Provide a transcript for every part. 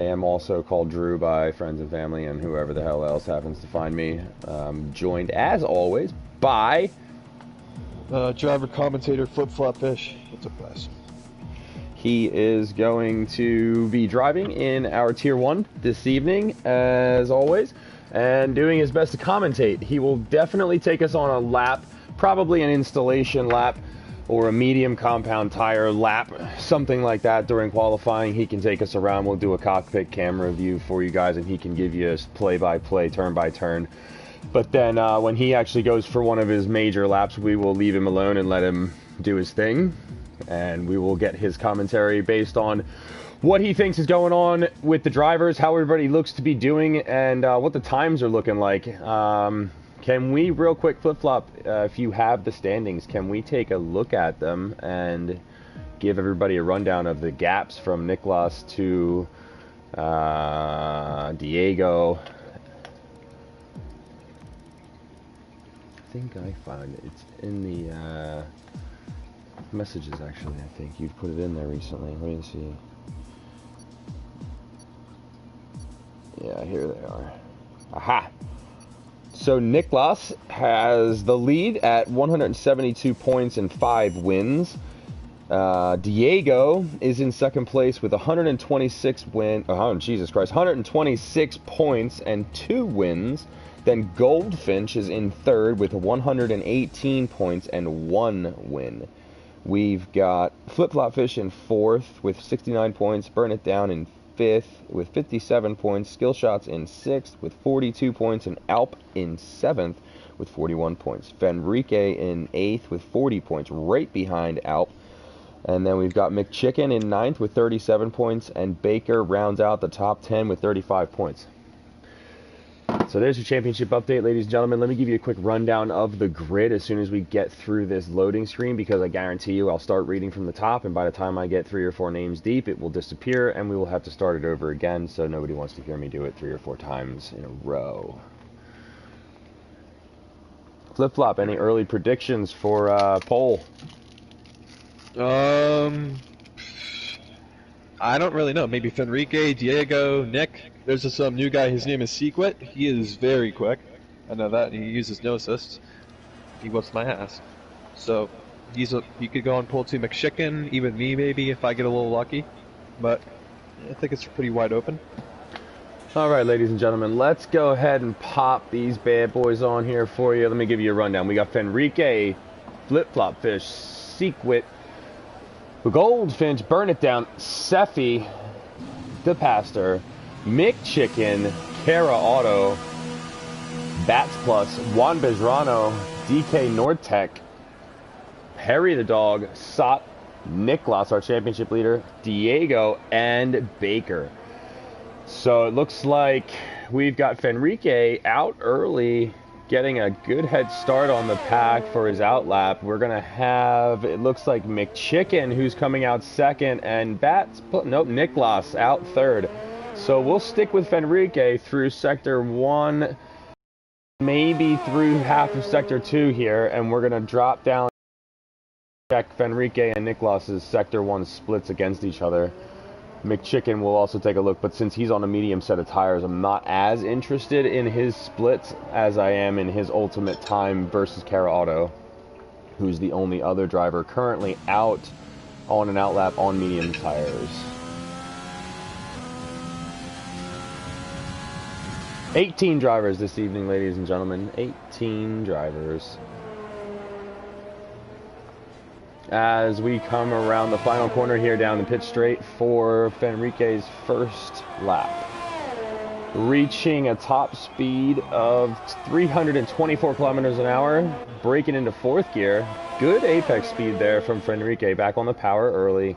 I am also called Drew by friends and family and whoever the hell else happens to find me. Joined, as always, by... Driver commentator Flip Flop Fish. What's up, guys? He is going to be driving in our Tier 1 this evening, as always, and doing his best to commentate. He will definitely take us on a lap, probably an installation lap, or a medium compound tire lap, something like that during qualifying. He can take us around. We'll do a cockpit camera view for you guys, and he can give you a play-by-play, turn-by-turn. But then when he actually goes for one of his major laps, we will leave him alone and let him do his thing. And we will get his commentary based on what he thinks is going on with the drivers, how everybody looks to be doing, and what the times are looking like. Can we, real quick, Flip-Flop, if you have the standings, can we take a look at them and give everybody a rundown of the gaps from Niklas to Diego? I think I found it. It's in the messages, actually. I think you've put it in there recently. Let me see. Yeah, here they are. Aha! So Niklas has the lead at 172 points and 5 wins. Diego is in second place with 126 126 points and 2 wins. Then Goldfinch is in third with 118 points and 1 win. We've got Flip Flop Fish in fourth with 69 points, Burn It Down in fifth with 57 points, Skill Shots in sixth with 42 points, and Alp in seventh with 41 points. Fenrique in eighth with 40 points, right behind Alp. And then we've got McChicken in ninth with 37 points, and Baker rounds out the top 10 with 35 points. So there's your championship update, ladies and gentlemen. Let me give you a quick rundown of the grid as soon as we get through this loading screen, because I guarantee you I'll start reading from the top, and by the time I get 3 or 4 names deep, it will disappear, and we will have to start it over again, so nobody wants to hear me do it 3 or 4 times in a row. Flip-Flop, any early predictions for pole? I don't really know. Maybe Fenrique, Diego, Nick. There's some new guy. His name is Sequit. He is very quick. I know that. He uses no assists. He whoops my ass. So he could go on pole 2. McChicken, even me maybe if I get a little lucky. But I think it's pretty wide open. Alright, ladies and gentlemen, let's go ahead and pop these bad boys on here for you. Let me give you a rundown. We got Fenrique, Flip-Flop Fish, Sequit, Goldfinch, Burn It Down, Seffi, the Pastor, McChicken, Kara Auto, Bats Plus, Juan Bezrano, DK Nortec, Harry the Dog, Sot, Niklas, our championship leader, Diego, and Baker. So it looks like we've got Fenrique out early, getting a good head start on the pack for his outlap. We're going to have, it looks like McChicken, who's coming out second, and Niklas out third. So we'll stick with Fenrique through Sector 1, maybe through half of Sector 2 here, and we're going to drop down, check Fenrique and Niklas's Sector 1 splits against each other. McChicken will also take a look, but since he's on a medium set of tires, I'm not as interested in his splits as I am in his ultimate time versus Kara Auto, who's the only other driver currently out on an outlap on medium tires. 18 drivers this evening, ladies and gentlemen. 18 drivers. As we come around the final corner here down the pit straight for Fenrique's first lap. Reaching a top speed of 324 kilometers an hour, breaking into 4th gear. Good apex speed there from Fenrique, back on the power early.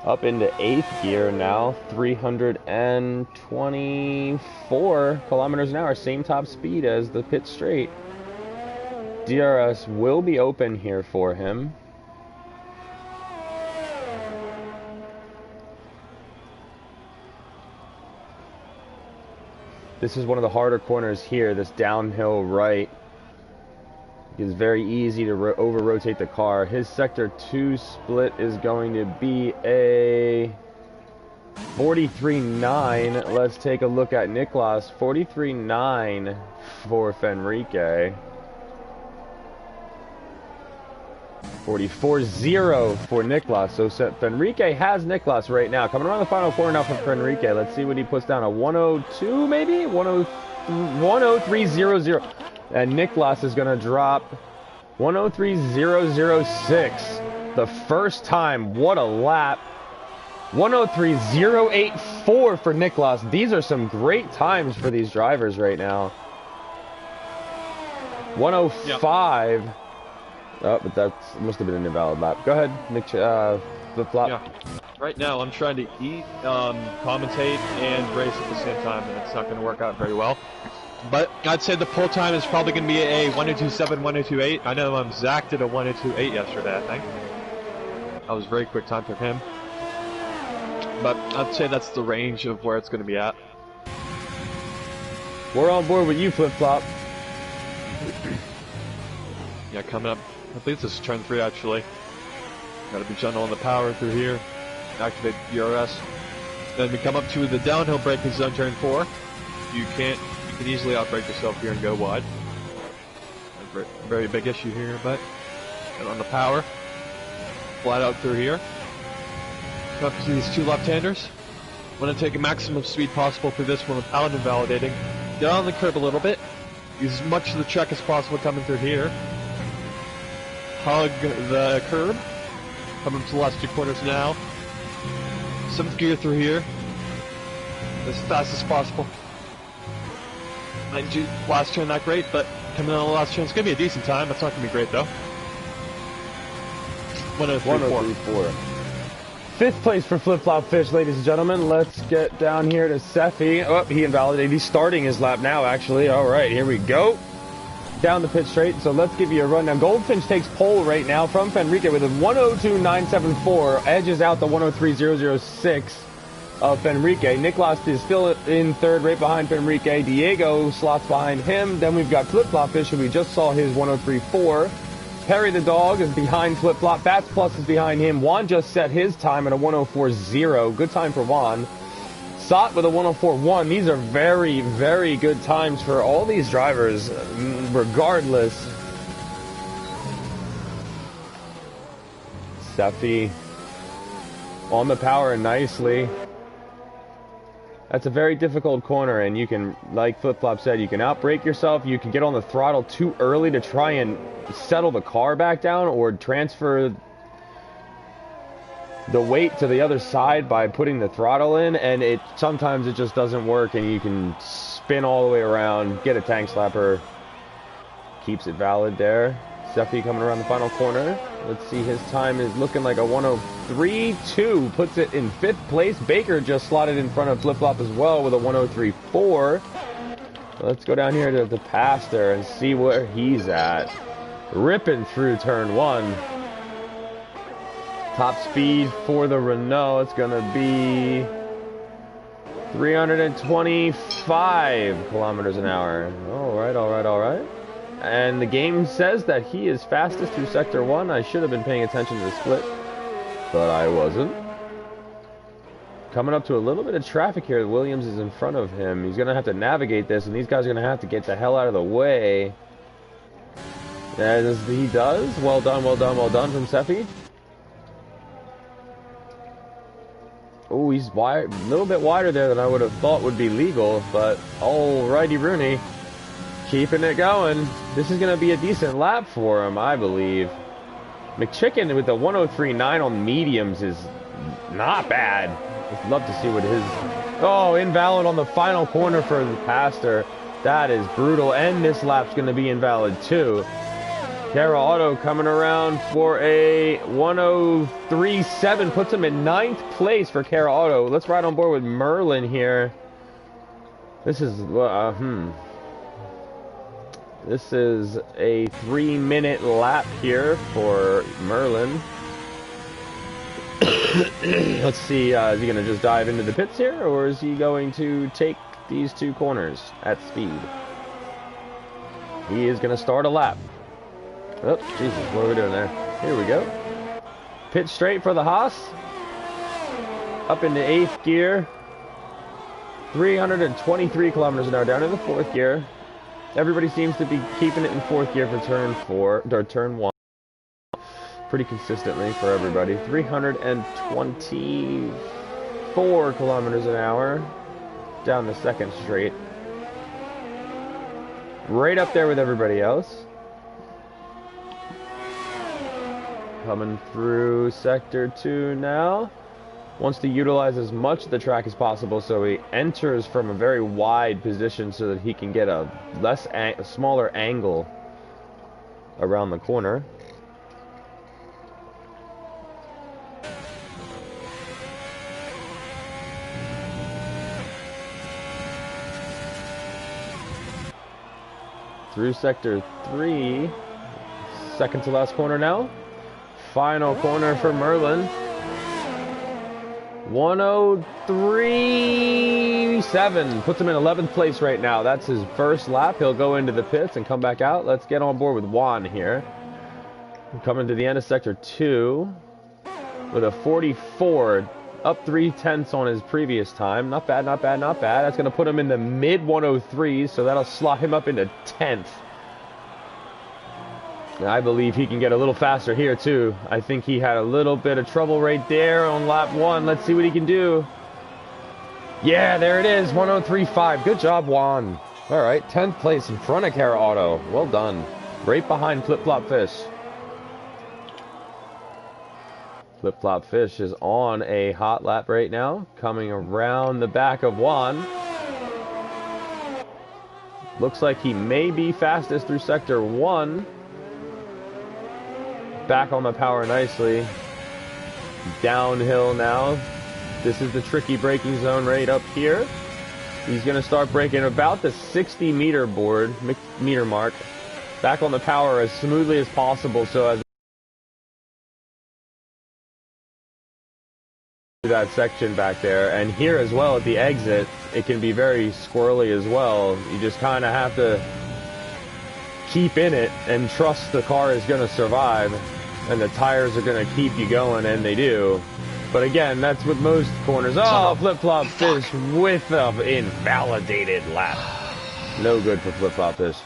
Up into 8th gear now, 324 kilometers an hour, same top speed as the pit straight. DRS will be open here for him. This is one of the harder corners here, this downhill right. It's very easy to over-rotate the car. His Sector 2 split is going to be a 43.9. Let's take a look at Niklas. 43.9 for Fenrique. 44.0 for Niklas. So Fenrique has Niklas right now. Coming around the final corner now for Fenrique. Let's see what he puts down. A 102 maybe? 103.000. And Niklas is going to drop 103.006. The first time. What a lap. 103.084 for Niklas. These are some great times for these drivers right now. 105. Yep. Oh, but that must have been an invalid lap. Go ahead, Nick. Flip-flop. Yeah. Right now, I'm trying to eat, commentate, and race at the same time, and it's not going to work out very well. But I'd say the pull time is probably going to be a 102.7, 102.8. I know Zach did a 102.8 yesterday, I think. That was a very quick time for him. But I'd say that's the range of where it's going to be at. We're on board with you, Flip-flop. Yeah, coming up. I believe this is turn 3, actually. Got to be gentle on the power through here. Activate DRS. Then we come up to the downhill braking zone, turn 4. You can easily outbrake yourself here and go wide. A very big issue here, but get on the power. Flat out through here. Come up to these two left-handers. Want to take a maximum speed possible through this one without invalidating. Get on the curb a little bit. Use as much of the check as possible coming through here. Hug the curb. Coming to the last 2 corners now. 7th gear through here. As fast as possible. Mind you, last turn not great, but coming on the last turn, it's going to be a decent time. It's not going to be great though. 103.4. 5th place for Flip Flop Fish, ladies and gentlemen. Let's get down here to Seffi. Oh, he invalidated. He's starting his lap now, actually. All right, here we go. Down the pit straight, so let's give you a rundown. Goldfinch takes pole right now from Fenrique with a 102.974, edges out the 103.006 of Fenrique. Niklas is still in 3rd, right behind Fenrique. Diego slots behind him. Then we've got Flip Flop Fish, who we just saw his 103.4. Perry the dog is behind Flip Flop. Fats Plus is behind him. Juan just set his time at a 104.0. Good time for Juan. Sot with a 104.1. These are very, very good times for all these drivers, regardless. Seffi on the power nicely. That's a very difficult corner, and you can, like Flip Flop said, you can outbrake yourself. You can get on the throttle too early to try and settle the car back down, or transfer the weight to the other side by putting the throttle in, and sometimes it just doesn't work, and you can spin all the way around, get a tank slapper. Keeps it valid there. Seffi coming around the final corner. Let's see, his time is looking like a 103.2, puts it in 5th place. Baker just slotted in front of Flip Flop as well with a 103.4. Let's go down here to the Pastor and see where he's at. Ripping through turn 1. Top speed for the Renault, it's going to be 325 kilometers an hour. All right, all right, all right. And the game says that he is fastest through Sector 1. I should have been paying attention to the split, but I wasn't. Coming up to a little bit of traffic here. Williams is in front of him. He's going to have to navigate this, and these guys are going to have to get the hell out of the way. As he does. Well done, well done, well done from Seffi. Oh, he's wide, a little bit wider there than I would have thought would be legal, but alrighty, Rooney. Keeping it going. This is going to be a decent lap for him, I believe. McChicken with the 103.9 on mediums is not bad. I'd love to see what his... Oh, invalid on the final corner for the Pastor. That is brutal, and this lap's going to be invalid too. Kara Auto coming around for a 103.7, puts him in 9th place for Kara Auto. Let's ride on board with Merlin here. This is, This is a 3-minute lap here for Merlin. Let's see, is he going to just dive into the pits here, or is he going to take these 2 corners at speed? He is going to start a lap. Oh, Jesus, what are we doing there? Here we go. Pit straight for the Haas. up into 8th gear. 323 kilometers an hour down in the 4th gear. Everybody seems to be keeping it in 4th gear for turn 4, or turn 1. Pretty consistently for everybody. 324 kilometers an hour down the 2nd straight. Right up there with everybody else. Coming through sector 2 now. Wants to utilize as much of the track as possible, so he enters from a very wide position so that he can get a smaller angle around the corner. Through sector 3, second to last corner now. Final corner for Merlin. 103.7 puts him in 11th place right now. That's his first lap. He'll go into the pits and come back out. Let's get on board with Juan here. Coming to the end of sector 2 with a 44, up 0.3 on his previous time. Not bad, not bad, not bad. That's going to put him in the mid 103s, so that'll slot him up into 10th. I believe he can get a little faster here too. I think he had a little bit of trouble right there on lap 1. Let's see what he can do. Yeah, there it is, 103.5. Good job, Juan. All right, 10th place in front of Cara Auto. Well done. Right behind Flip Flop Fish. Flip Flop Fish is on a hot lap right now, coming around the back of Juan. Looks like he may be fastest through sector 1. Back on the power nicely. Downhill now. This is the tricky braking zone right up here. He's going to start braking about the 60 meter meter mark. Back on the power as smoothly as possible so as that section back there. And here as well at the exit, it can be very squirrely as well. You just kind of have to keep in it and trust the car is going to survive. And the tires are going to keep you going, and they do. But again, that's with most corners. Oh, Flip-Flop Fish with an invalidated lap. No good for Flip-Flop Fish.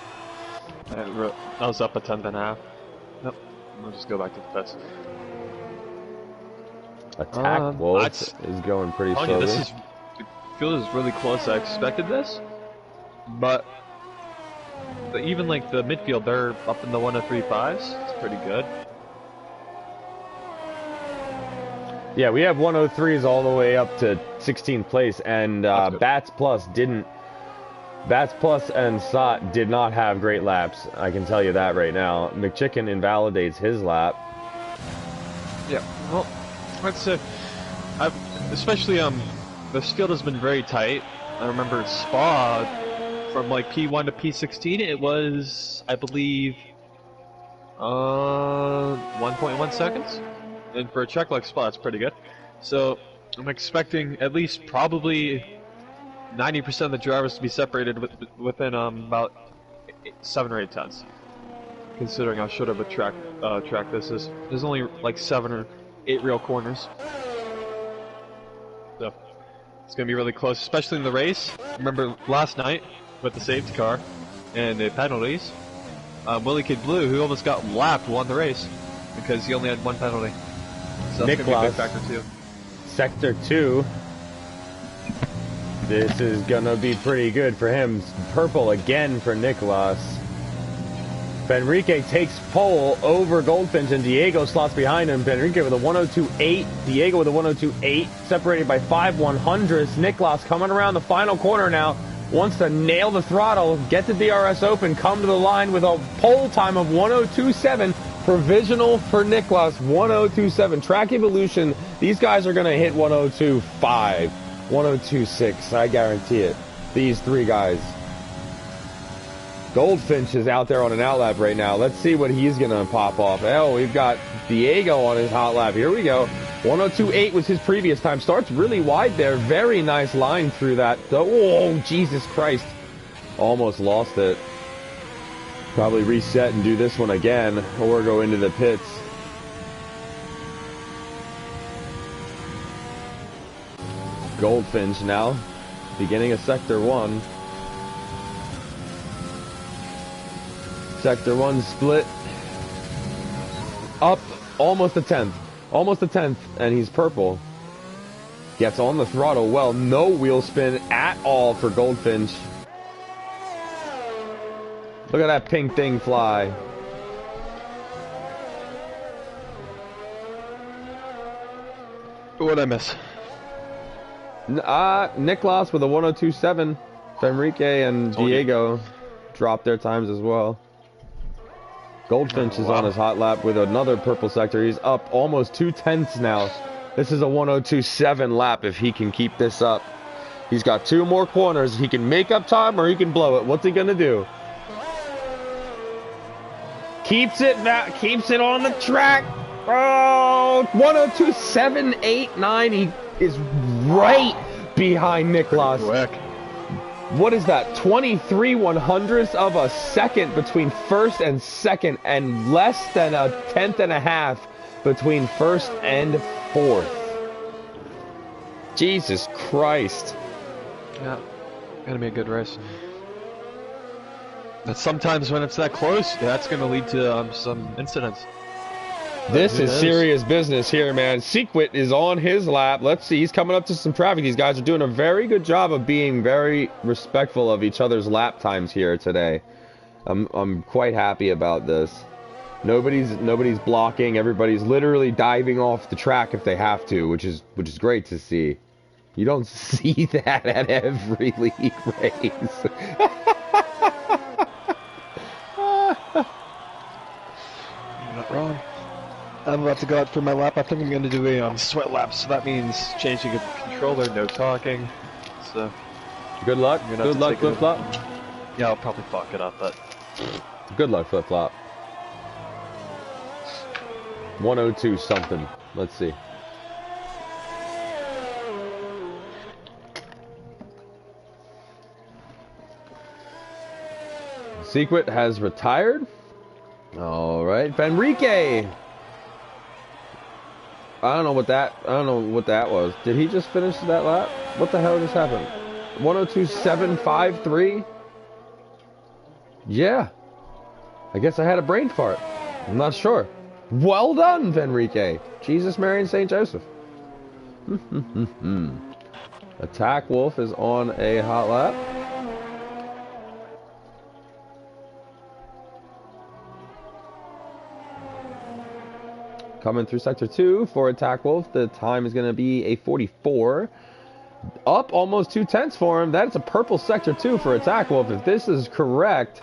I was up a 10th and a half. Nope. I'll just go back to the pits. Attack Wolf is going pretty slowly. It feels really close. I expected this. But even like the midfield, they're up in the 103.5s. It's pretty good. Yeah, we have 103s all the way up to 16th place, and Bats Plus and Sot did not have great laps. I can tell you that right now. McChicken invalidates his lap. Yeah, well, let's say, especially this field has been very tight. I remember Spa from like P1 to P16. It was, I believe, 1.1 seconds. And for a track like Spa, it's pretty good. So I'm expecting at least probably 90% of the drivers to be separated within about 7 or 8 tenths. Considering how short of a track this is. There's only like 7 or 8 real corners. So it's going to be really close, especially in the race. Remember last night with the safety car and the penalties, Willie Kid Blue, who almost got lapped, won the race because he only had 1 penalty. So that's going to be a big factor too. Sector 2. This is going to be pretty good for him. Purple again for Nicolas. Benrique takes pole over Goldfinch, and Diego slots behind him. Benrique with a 102.8. Diego with a 102.8. Separated by 5/100ths. Nicolas coming around the final corner now. Wants to nail the throttle, get the DRS open, come to the line with a pole time of 102.7. Provisional for Nicolas, 102.7. Track Evolution, these guys are going to hit 102.5, 102.6, I guarantee it. These 3 guys. Goldfinch is out there on an outlap right now. Let's see what he's going to pop off. Oh, we've got Diego on his hot lap. Here we go. 102.8 was his previous time. Starts really wide there. Very nice line through that. Oh, Jesus Christ. Almost lost it. Probably reset and do this one again, or go into the pits. Goldfinch now, beginning of Sector 1. Sector 1 split. Up almost a 10th. Almost a 10th, and he's purple. Gets on the throttle well. No wheel spin at all for Goldfinch. Look at that pink thing fly. What'd I miss? Niklas with a 102.7. Enrique and Diego dropped their times as well. Goldfinch is on his hot lap with another purple sector. He's up almost 2/10 now. This is a 102.7 lap if he can keep this up. He's got 2 more corners. He can make up time or he can blow it. What's he gonna do? Keeps it on the track. Oh, 102.789. He is right behind Niklas. Quick. What is that? 23/100ths of a second between first and second, and less than a 10th and a half between first and fourth. Jesus Christ. Yeah, gonna be a good race. But sometimes when it's that close, that's gonna lead to some incidents. This is serious business here, man. Sequit is on his lap. Let's see. He's coming up to some traffic. These guys are doing a very good job of being very respectful of each other's lap times here today. I'm quite happy about this. Nobody's blocking. Everybody's literally diving off the track if they have to, which is great to see. You don't see that at every league race. You're not wrong. I'm about to go out for my lap. I think I'm going to do a sweat lap, so that means changing of the controller, no talking. So, good luck. Good luck, Flip Flop. Yeah, I'll probably fuck it up, but good luck, Flip Flop. 102 something. Let's see. Sequit has retired. All right, Enrique. I don't know what that was. Did he just finish that lap? What the hell just happened? 102.753? Yeah. I guess I had a brain fart. I'm not sure. Well done, Enrique. Jesus, Mary, and St. Joseph. Attack Wolf is on a hot lap. Coming through Sector 2 for Attack Wolf. The time is going to be a 44. Up almost 2/10 for him. That's a purple Sector 2 for Attack Wolf. If this is correct,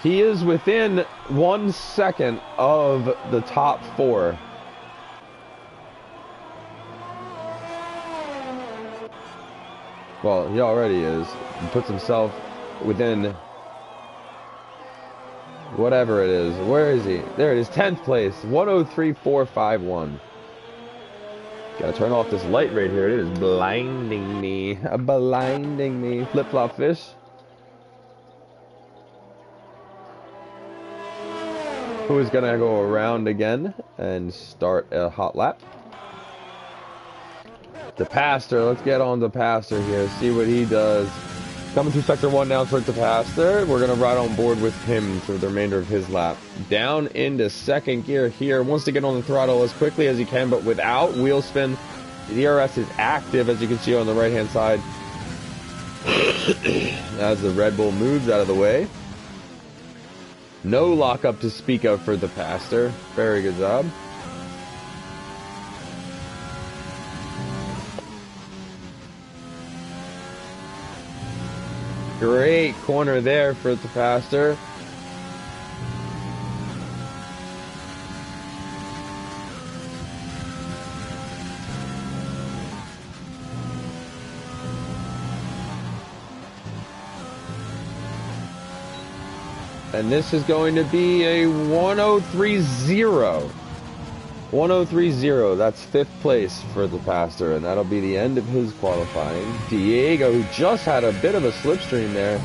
he is within 1 second of the top 4. Well, he already is. He puts himself within whatever it is. Where is he? There it is, 10th place. 103.451. Gotta turn off this light right here. It is blinding me. Blinding me. Flip Flop Fish. Who is gonna go around again and start a hot lap? The Pastor. Let's get on the Pastor here. See what he does. Coming through Sector 1 now towards the Pastor. We're going to ride on board with him for the remainder of his lap. Down into second gear here. Wants to get on the throttle as quickly as he can, but without wheel spin. The DRS is active, as you can see on the right-hand side. As the Red Bull moves out of the way. No lockup to speak of for the Pastor. Very good job. Great corner there for the Pastor. And this is going to be a 103.0. 103.0. That's 5th place for the Pastor, and that'll be the end of his qualifying. Diego, who just had a bit of a slipstream there.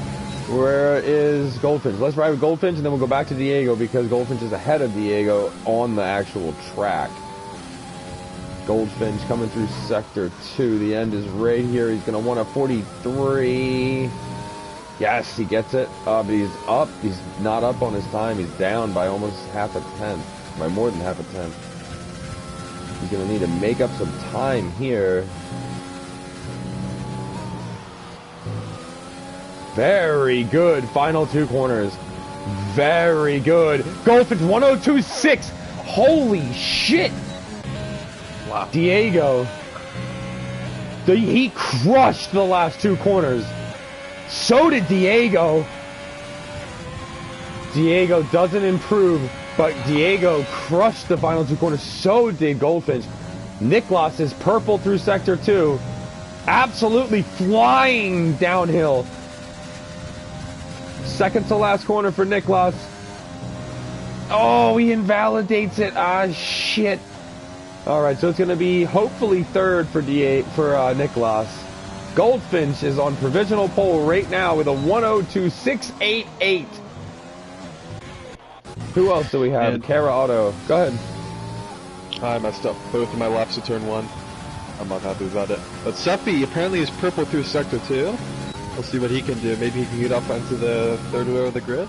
Where is Goldfinch? Let's ride with Goldfinch, and then we'll go back to Diego, because Goldfinch is ahead of Diego on the actual track. Goldfinch coming through sector 2. The end is right here. He's going to want a 43. Yes, he gets it. But he's up. He's not up on his time. He's down by almost half a tenth. By more than half a tenth. He's going to need to make up some time here. Very good. Final 2 corners. Very good. Goldfinch 102.6. Holy shit. Wow. Diego. He crushed the last 2 corners. So did Diego. Diego doesn't improve, but Diego crushed the final 2 corners. So did Goldfinch. Niklas is purple through sector 2. Absolutely flying downhill. Second to last corner for Niklas. Oh, he invalidates it. Ah, shit. All right, so it's going to be hopefully third for Niklas. Goldfinch is on provisional pole right now with a 102.688. Who else do we have? And Kara Auto. Go ahead. I messed up both of my laps to turn 1. I'm not happy about it. But Sefi apparently is purple through sector 2. We'll see what he can do. Maybe he can get up onto the third row of the grid.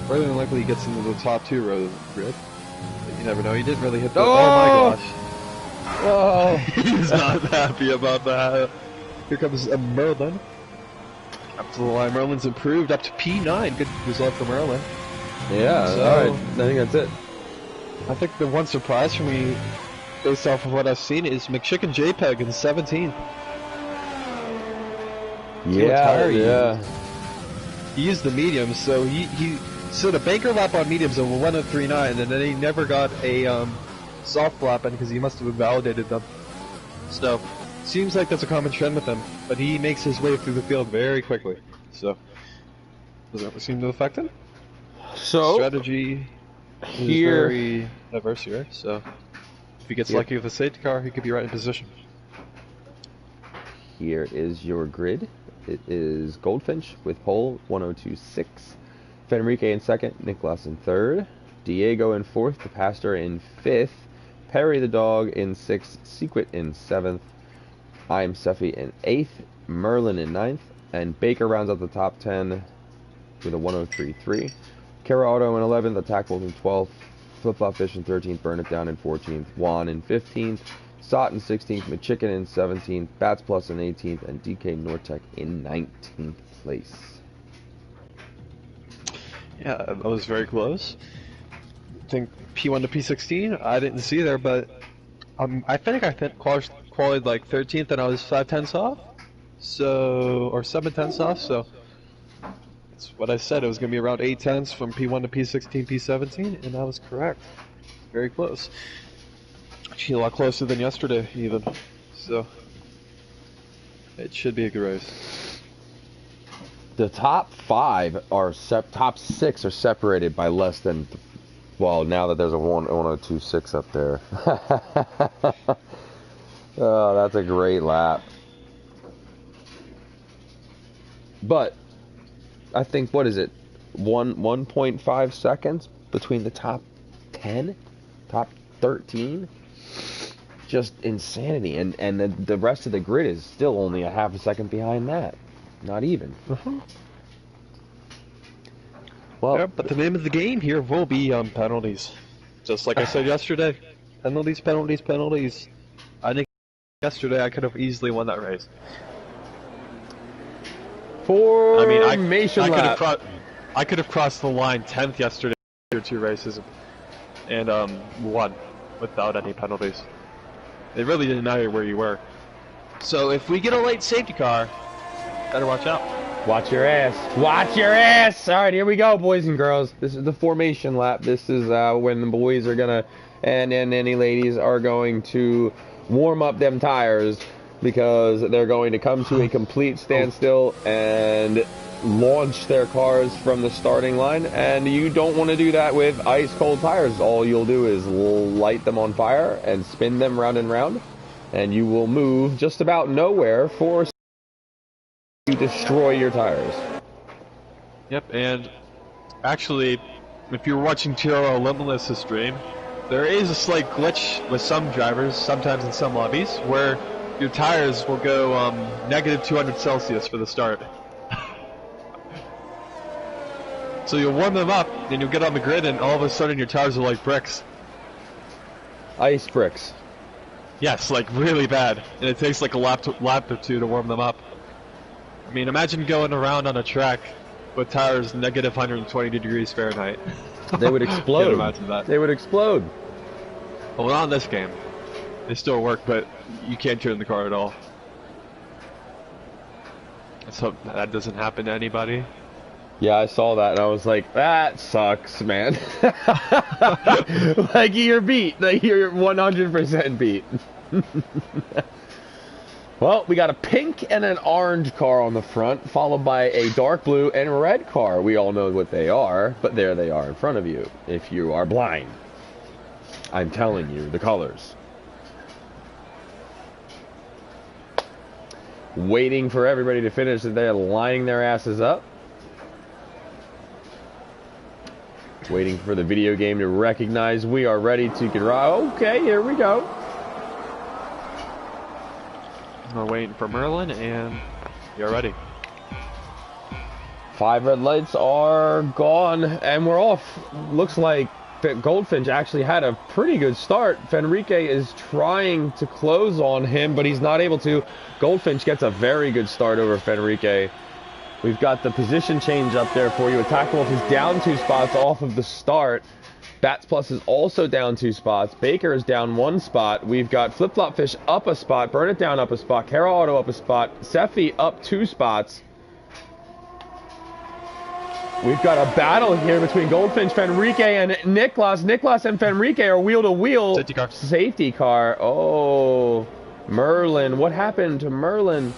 More than likely he gets into the top 2 rows of the grid. But you never know. He didn't really hit the... Oh my gosh. Oh. He's not happy about that. Here comes Merlin. Up to the line. Merlin's improved up to P9. Good result for Merlin. Yeah, So, alright. I think that's it. I think the one surprise for me, based off of what I've seen, is McChicken JPEG in 17th. Yeah. He used the mediums, so he set a banker lap on mediums of 1:03.9, and then he never got a soft lap in because he must have invalidated them. So, seems like that's a common trend with him, but he makes his way through the field very quickly. So, does that seem to affect him? So, Strategy is here, very diverse here, so if he gets lucky with a safety car, he could be right in position. Here is your grid. It is Goldfinch with pole 102.6. Fenrique in second, Niklas in third, Diego in fourth, the Pastor in fifth, Perry the dog in sixth, Sequit in seventh, I am Sefi in eighth, Merlin in ninth, and Baker rounds out the top 10 with a 103.3. Kara Auto in 11th, Attack Bolt in 12th, Flip Flop Fish in 13th, Burn It Down in 14th, Juan in 15th, Sot in 16th, McChicken in 17th, Bats Plus in 18th, and DK Nortec in 19th place. Yeah, that was very close. I think P1 to P16, I didn't see there, but I think qualified like 13th and I was 5/10 off, so, or 7/10 off, so that's what I said. It was going to be around 8/10 from P1 to P16, P17, and I was correct. Very close. Actually, a lot closer than yesterday, even. So, it should be a good race. The top 5 are top 6 are separated by less than, well, now that there's a 102.6 up there. Oh, that's a great lap. But I think, what is it? 1.5 seconds between the top 10, top 13. Just insanity, and the rest of the grid is still only a half a second behind that. Not even. Well, yeah, but the name of the game here will be penalties. Just like I said yesterday, penalties, penalties, penalties. I think yesterday I could have easily won that race. Formation lap. I could have crossed the line 10th yesterday after 2 races, and won without any penalties. It really didn't matter where you were. So if we get a late safety car, better watch out. Watch your ass. Watch your ass. All right, here we go, boys and girls. This is the formation lap. This is when the boys are gonna and any ladies are going to warm up them tires because they're going to come to a complete standstill and launch their cars from the starting line, and you don't want to do that with ice cold tires. All you'll do is light them on fire and spin them round and round, and you will move just about nowhere for you destroy your tires. Yep, and actually, if you were watching TRL Limitless' stream, There is a slight glitch with some drivers, sometimes in some lobbies, where your tires will go negative 200 Celsius for the start. So you'll warm them up, and you'll get on the grid, and all of a sudden your tires are like bricks. Ice bricks. Yes, like really bad, and it takes like a lap or two to warm them up. I mean, imagine going around on a track with tires negative 120 degrees Fahrenheit. They would explode. Can't imagine that. They would explode. Well, not in this game. They still work, but you can't turn the car at all. Let's hope that doesn't happen to anybody. Yeah, I saw that and I was like, that sucks, man. Like, you're beat. Like, you're 100% beat. Well, we got a pink and an orange car on the front, followed by a dark blue and red car. We all know what they are, but there they are in front of you, if you are blind. I'm telling you, the colors. Waiting for everybody to finish, they're lining their asses up. Waiting for the video game to recognize we are ready to get right. Okay, here we go. We're waiting for Merlin, and you're ready. 5 red lights are gone, and we're off. Looks like Goldfinch actually had a pretty good start. Fenrique is trying to close on him, but he's not able to. Goldfinch gets a very good start over Fenrique. We've got the position change up there for you. Attack Wolf is down 2 spots off of the start. Bats Plus is also down 2 spots. Baker is down 1 spot. We've got Flip Flop Fish up a spot. Burn It Down up a spot. Kara Auto up a spot. Sephi up 2 spots. We've got a battle here between Goldfinch, Fenrique, and Niklas. Niklas and Fenrique are wheel to wheel. Safety car. Safety car. Oh, Merlin. What happened to Merlin?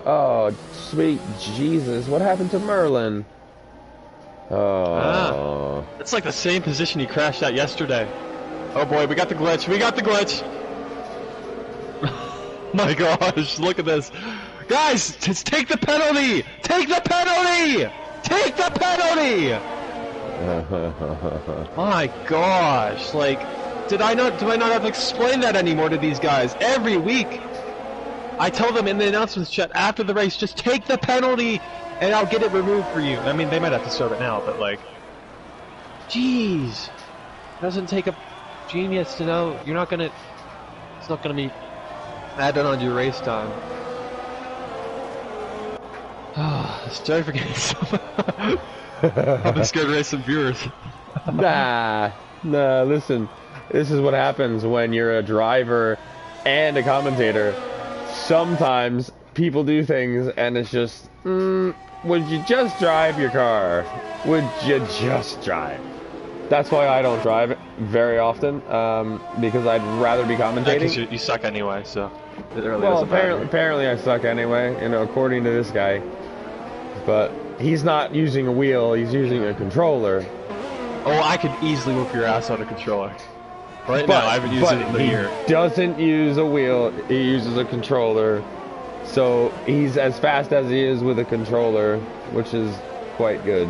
Oh, sweet Jesus. What happened to Merlin? Oh. It's like the same position he crashed at yesterday. Oh boy, we got the glitch. We got the glitch. My gosh, look at this. Guys, just take the penalty. Take the penalty. Take the penalty. My gosh, like, do I not have to explain that anymore to these guys every week? I tell them in the announcements chat after the race, just take the penalty and I'll get it removed for you. I mean, they might have to serve it now, but like, jeez. It doesn't take a genius to know you're not gonna, it's not gonna be added on to your race time. Sorry for getting so I've been scared to race some viewers. Nah, listen, this is what happens when you're a driver and a commentator. Sometimes people do things and it's just, would you just drive your car? Would you just drive? That's why I don't drive very often, because I'd rather be commentating. Yeah, you suck anyway, so it really well, doesn't matter. apparently I suck anyway, you know, according to this guy. But he's not using a wheel, he's using a controller. Oh, I could easily whoop your ass on a controller. Right now, I haven't used it in a year. He doesn't use a wheel, he uses a controller. So he's as fast as he is with a controller, which is quite good.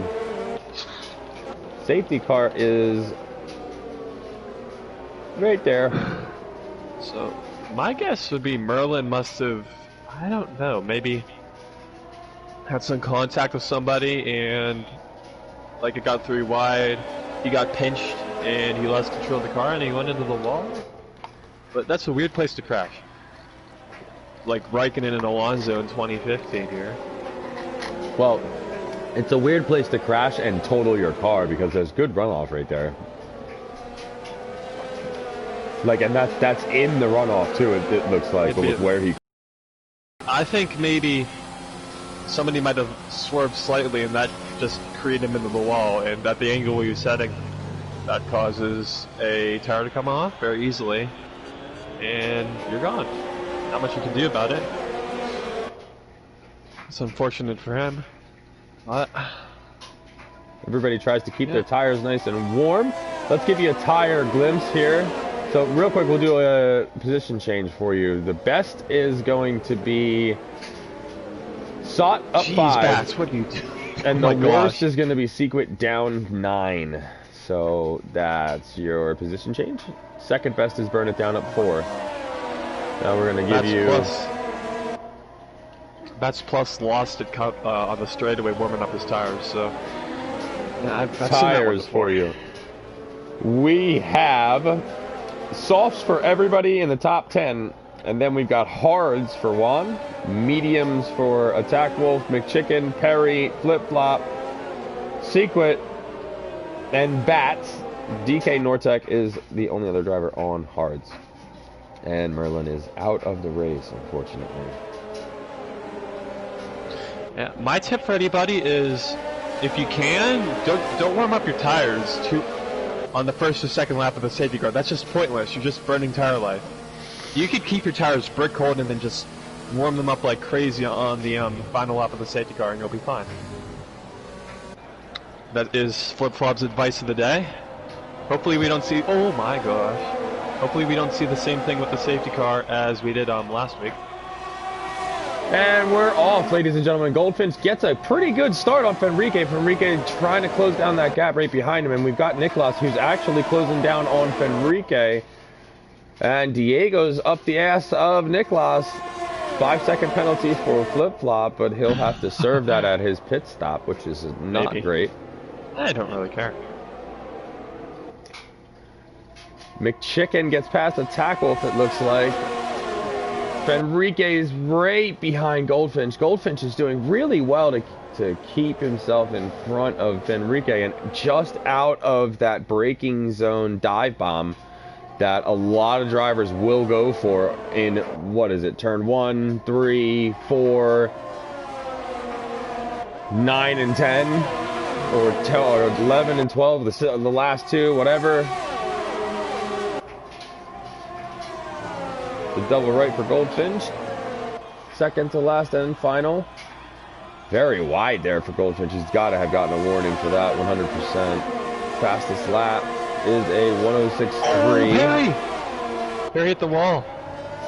Safety car is right there. So my guess would be Merlin must have, I don't know, maybe had some contact with somebody and like it got 3 wide, he got pinched and he lost control of the car and he went into the wall. But that's a weird place to crash. Like Raikkonen and Alonso in 2015 here. Well, it's a weird place to crash and total your car because there's good runoff right there. Like, and that's in the runoff too, it looks like, but with where he... I think maybe somebody might have swerved slightly and that just created him into the wall, and at the angle you're setting, that causes a tire to come off very easily, and you're gone. Not much you can do about it. It's unfortunate for him. But everybody tries to keep their tires nice and warm. Let's give you a tire glimpse here. So real quick, we'll do a position change for you. The best is going to be Sot up 5. Bats, what do you do? And the worst is going to be Sequit down 9. So that's your position change. Second best is Burn It Down up 4. Now we're going to give you... That's plus lost it on the straightaway warming up his tires, so... Yeah, I've tires for you. We have softs for everybody in the top 10, and then we've got hards for Juan, mediums for Attack Wolf, McChicken, Perry, Flip Flop, Secret, and Bats. DK Nortec is the only other driver on hards. And Merlin is out of the race, unfortunately. Yeah, my tip for anybody is, if you can, don't warm up your tires on the first or second lap of the safety car. That's just pointless. You're just burning tire life. You could keep your tires brick cold and then just warm them up like crazy on the final lap of the safety car, and you'll be fine. That is Flip Flop's advice of the day. Hopefully we don't see... Oh my gosh. Hopefully we don't see the same thing with the safety car as we did last week. And we're off, ladies and gentlemen. Goldfinch gets a pretty good start on Fenrique. Fenrique trying to close down that gap right behind him. And we've got Nicholas, who's actually closing down on Fenrique. And Diego's up the ass of Nicholas. 5-second penalty for flip-flop, but he'll have to serve that at his pit stop, which is not great. I don't really care. McChicken gets past Attack Wolf, it looks like. Fenrique is right behind Goldfinch. Goldfinch is doing really well to keep himself in front of Fenrique and just out of that braking zone dive bomb that a lot of drivers will go for in, what is it, turn 1, 3, 4, 9 and 10, or 11 and 12, the last two, whatever. The double right for Goldfinch. Second to last and final. Very wide there for Goldfinch. He's got to have gotten a warning for that, 100%. Fastest lap is a 106.3. Perry hit the wall.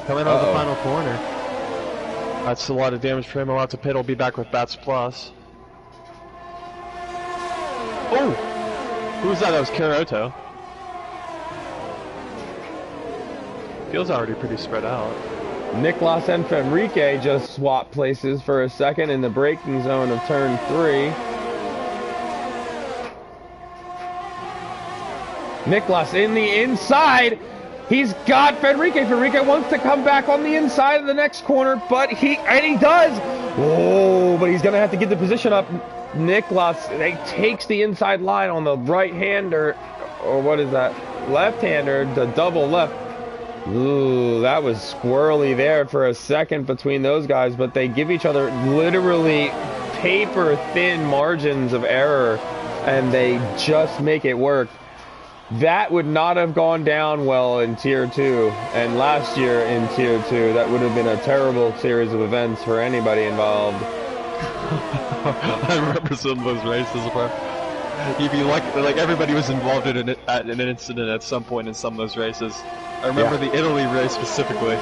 Coming out of the final corner. That's a lot of damage for him. Allowed to pit. Will be back with Bats Plus. Oh! Who was that? That was Karaoto. Feels already pretty spread out. Nicholas and Fenrique just swapped places for a second in the braking zone of turn 3. Nicholas in the inside. He's got Fenrique. Fenrique wants to come back on the inside of the next corner, but he does. Oh, but he's going to have to get the position up. Nicholas takes the inside line on the right-hander, or what is that? Left-hander, the double left. Ooh, that was squirrely there for a second between those guys, but they give each other literally paper-thin margins of error, and they just make it work. That would not have gone down well in Tier 2, and last year in Tier 2, that would have been a terrible series of events for anybody involved. I remember some of those races where you'd be lucky, like everybody was involved in an incident at some point in some of those races. I remember the Italy race specifically.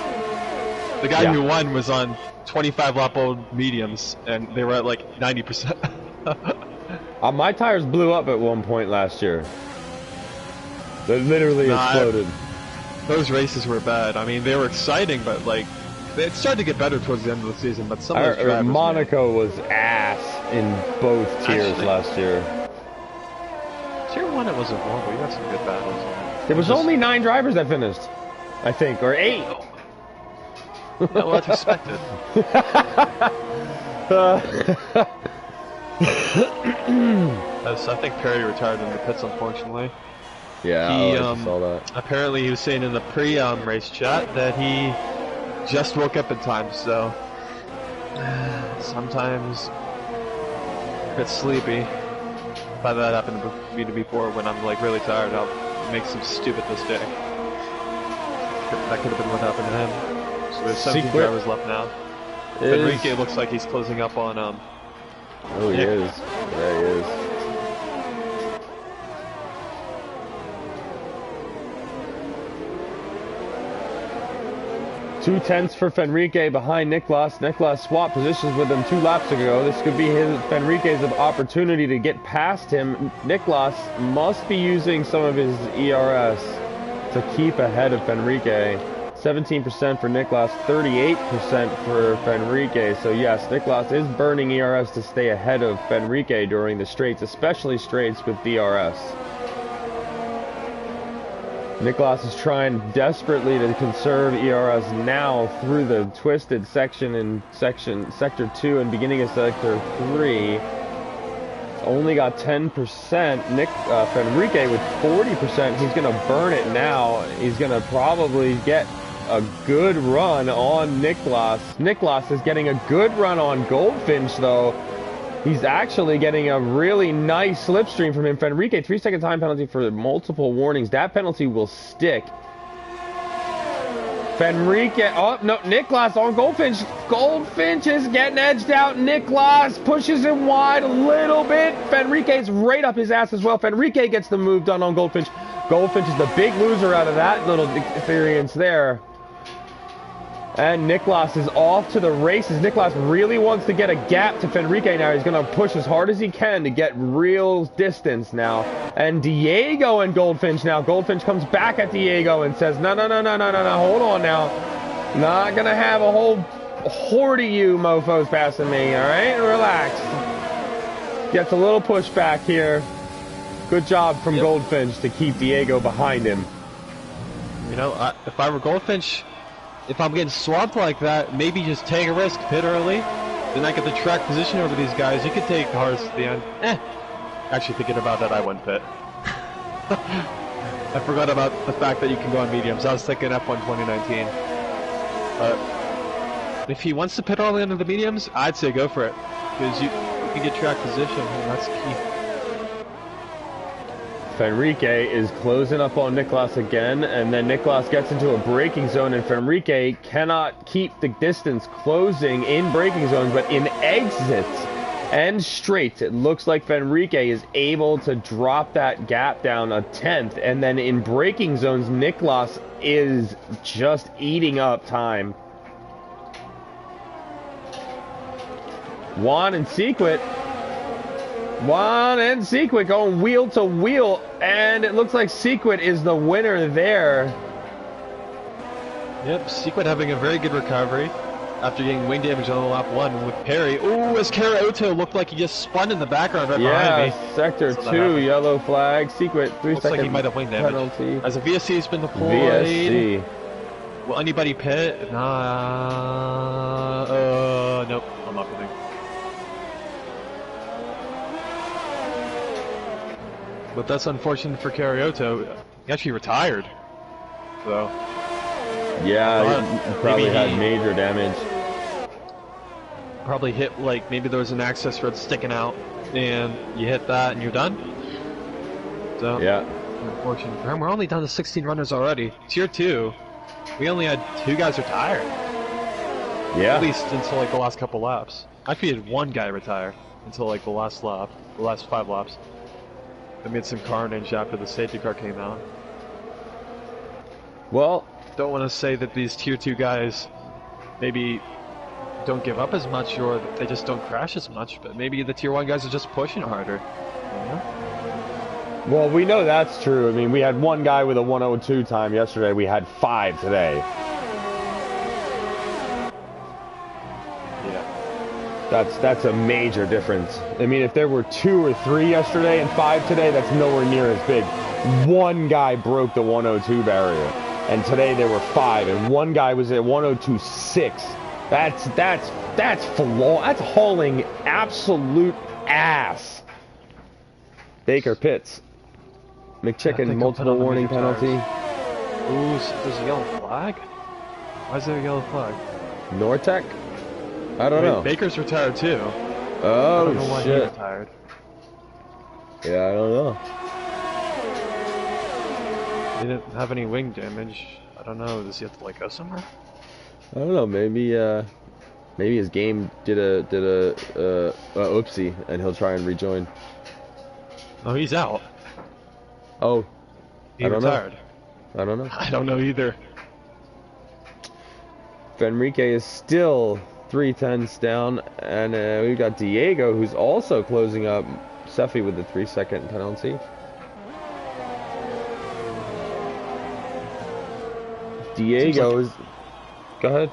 The guy who won was on 25 lap old mediums, and they were at like 90%. My tires blew up at one point last year. They literally exploded. Those races were bad. I mean, they were exciting, but like, it started to get better towards the end of the season. But some of those drivers, Monaco was ass in both tiers last year. Tier 1 it wasn't horrible. You had some good battles. There was only 9 drivers that finished, I think, or 8. Yeah, well, that's expected. I think Perry retired in the pits, unfortunately. Yeah, I saw that. Apparently, he was saying in the pre-race chat that he just woke up in time, so sometimes a bit sleepy. If that happened to me before, when I'm like really tired, I'll make some stupid mistake. That could have been what happened to him. So there's 17 drivers left now. Enrique looks like he's closing up on Oh, he is. There he is. 2/10 for Fenrique behind Niklas. Niklas swapped positions with him 2 laps ago. This could be Fenrique's opportunity to get past him. Niklas must be using some of his ERS to keep ahead of Fenrique. 17% for Niklas, 38% for Fenrique. So yes, Niklas is burning ERS to stay ahead of Fenrique during the straights, especially straights with DRS. Niklas is trying desperately to conserve ERS now through the twisted section in sector 2 and beginning of sector 3. It's only got 10%. Fenrique with 40%. He's going to burn it now. He's going to probably get a good run on Niklas. Niklas is getting a good run on Goldfinch though. He's actually getting a really nice slipstream from him. Fenrique, 3-second time penalty for multiple warnings. That penalty will stick. Fenrique, oh no, Niklas on Goldfinch. Goldfinch is getting edged out. Niklas pushes him wide a little bit. Fenrique's right up his ass as well. Fenrique gets the move done on Goldfinch. Goldfinch is the big loser out of that little experience there. And Niklas is off to the races. Niklas really wants to get a gap to Fenrique now. He's going to push as hard as he can to get real distance now. And Diego and Goldfinch now. Goldfinch comes back at Diego and says, no, hold on now. Not going to have a whole horde of you mofos passing me, all right? Relax. Gets a little pushback here. Good job from Goldfinch to keep Diego behind him. You know, if I were Goldfinch, if I'm getting swamped like that, maybe just take a risk, pit early, then I get the track position over these guys. You could take cars at the end. Actually, thinking about that, I went pit. I forgot about the fact that you can go on mediums. I was thinking F1 2019. But if he wants to pit early into the mediums, I'd say go for it, because you can get track position, and that's key. Fenrique is closing up on Niklas again, and then Niklas gets into a braking zone, and Fenrique cannot keep the distance closing in braking zones, but in exits and straights, it looks like Fenrique is able to drop that gap down a 10th, and then in braking zones, Niklas is just eating up time. Juan and Sequit going wheel to wheel, and it looks like Sequit is the winner there. Yep, Sequit having a very good recovery after getting wing damage on lap 1 with Perry. Ooh, as Karaoto looked like he just spun in the background right behind me. Sector 2, yellow flag. Sequit, 3 looks second like he might have wing damage. Penalty. As a VSC has been deployed. VSC. Will anybody pit? Nope, I'm not pitting. But that's unfortunate for Karaoto. He actually retired. So. Yeah, he probably had major damage. Probably hit, like, maybe there was an access road sticking out, and you hit that and you're done. So, yeah. Unfortunate for him. We're only down to 16 runners already. Tier 2, we only had 2 guys retired. Yeah. At least until, like, the last couple laps. Actually, had 1 guy retire until, like, the last lap, the last 5 laps. They made some carnage after the safety car came out. Well, don't want to say that these tier 2 guys maybe don't give up as much, or that they just don't crash as much, but maybe the tier 1 guys are just pushing harder. Well, we know that's true. I mean, we had 1 guy with a 102 time yesterday. We had 5 today. That's a major difference. I mean, if there were 2 or 3 yesterday and 5 today, that's nowhere near as big. 1 guy broke the 102 barrier, and today there were 5, and 1 guy was at 102.6. That's hauling absolute ass. Baker pits. McChicken, multiple warning penalty. Ooh, so there's a yellow flag? Why is there a yellow flag? Nortec? I don't know. Baker's retired too. Oh, I don't know why shit. he retired. Yeah, I don't know. He didn't have any wing damage. I don't know. Does he have to, like, go somewhere? I don't know. Maybe his game did a oopsie, and he'll try and rejoin. Oh, he's out. Oh, he retired. I don't know. I don't know either. Fenrique is still 3/10 down, and we've got Diego, who's also closing up Seffi with the 3-second penalty. Diego is... Go ahead.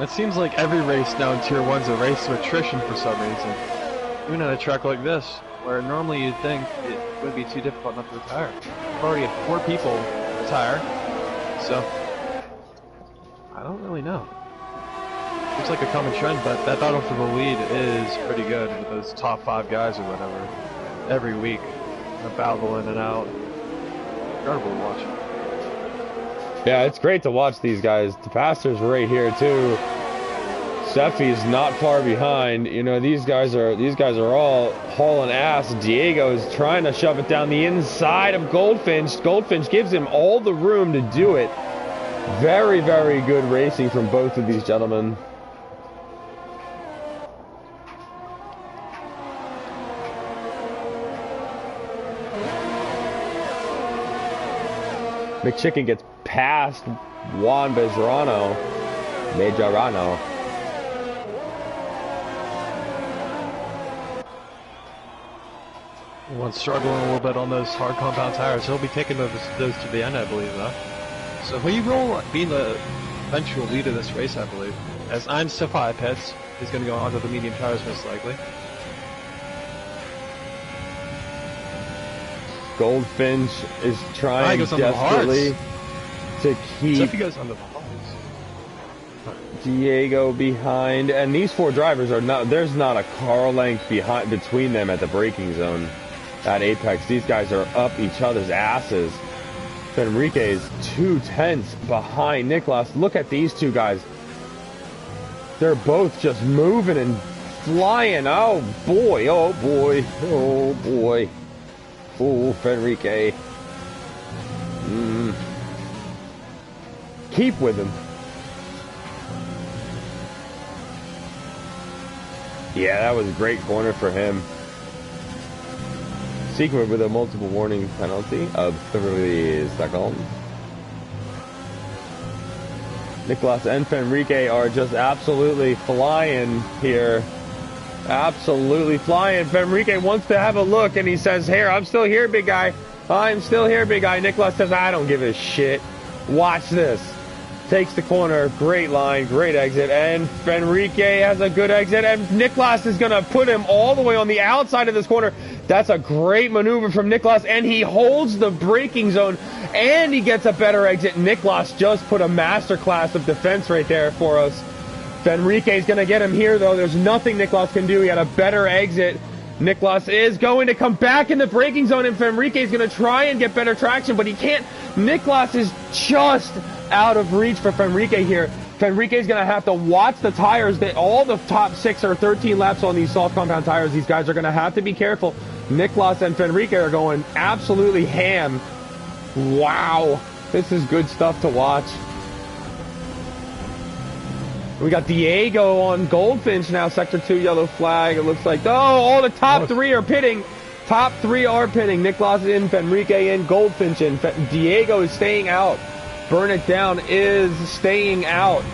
It seems like every race now in Tier 1's a race of attrition for some reason. Even on a track like this, where normally you'd think it would be too difficult not to retire. We've already had 4 people retire, so I don't really know. Seems like a common trend, but that battle for the lead is pretty good with those top 5 guys or whatever. Every week, a battle in and out. Incredible to watch. Yeah, it's great to watch these guys. The Pastor's right here too. Seffi's not far behind. You know, these guys are all hauling ass. Diego's trying to shove it down the inside of Goldfinch. Goldfinch gives him all the room to do it. Very, very good racing from both of these gentlemen. McChicken gets past Juan Majorano. One's struggling a little bit on those hard compound tires. He'll be taking those to the end, I believe, though. So he will be the eventual lead of this race, I believe. As I'm Seffi pits, he's going to go onto the medium tires most likely. Goldfinch is trying desperately to keep Seffi goes on the hards. Diego behind, and these 4 drivers are not. There's not a car length between them at the braking zone, at apex. These guys are up each other's asses. Fenrique is 2/10 behind Nicholas. Look at these 2 guys. They're both just moving and flying. Oh boy! Oh boy! Oh boy! Oh, Fenrique. Keep with him. Yeah, that was a great corner for him. Sequent with a multiple warning penalty of 30 seconds. Nicholas and Fenrique are just absolutely flying here. Absolutely flying. Fenrique wants to have a look, and he says, "Here, I'm still here, big guy. I'm still here, big guy." Nicholas says, "I don't give a shit. Watch this." Takes the corner. Great line, great exit, and Fenrique has a good exit, and Nicholas is going to put him all the way on the outside of this corner. That's a great maneuver from Nicholas, and he holds the braking zone, and he gets a better exit. Nicholas just put a masterclass of defense right there for us. Fenrique is going to get him here, though. There's nothing Nicholas can do. He had a better exit. Nicholas is going to come back in the braking zone, and Fenrique is going to try and get better traction, but he can't. Nicholas is just out of reach for Fenrique here. Fenrique is going to have to watch the tires. All the top 6 or 13 laps on these soft compound tires. These guys are going to have to be careful. Nicholas and Fenrique are going absolutely ham. Wow. This is good stuff to watch. We got Diego on Goldfinch now, Sector 2 yellow flag. It looks like, oh, all the top 3 are pitting. Top 3 are pitting. Nicholas in, Fenrique in, Goldfinch in. Diego is staying out. Burn It Down is staying out.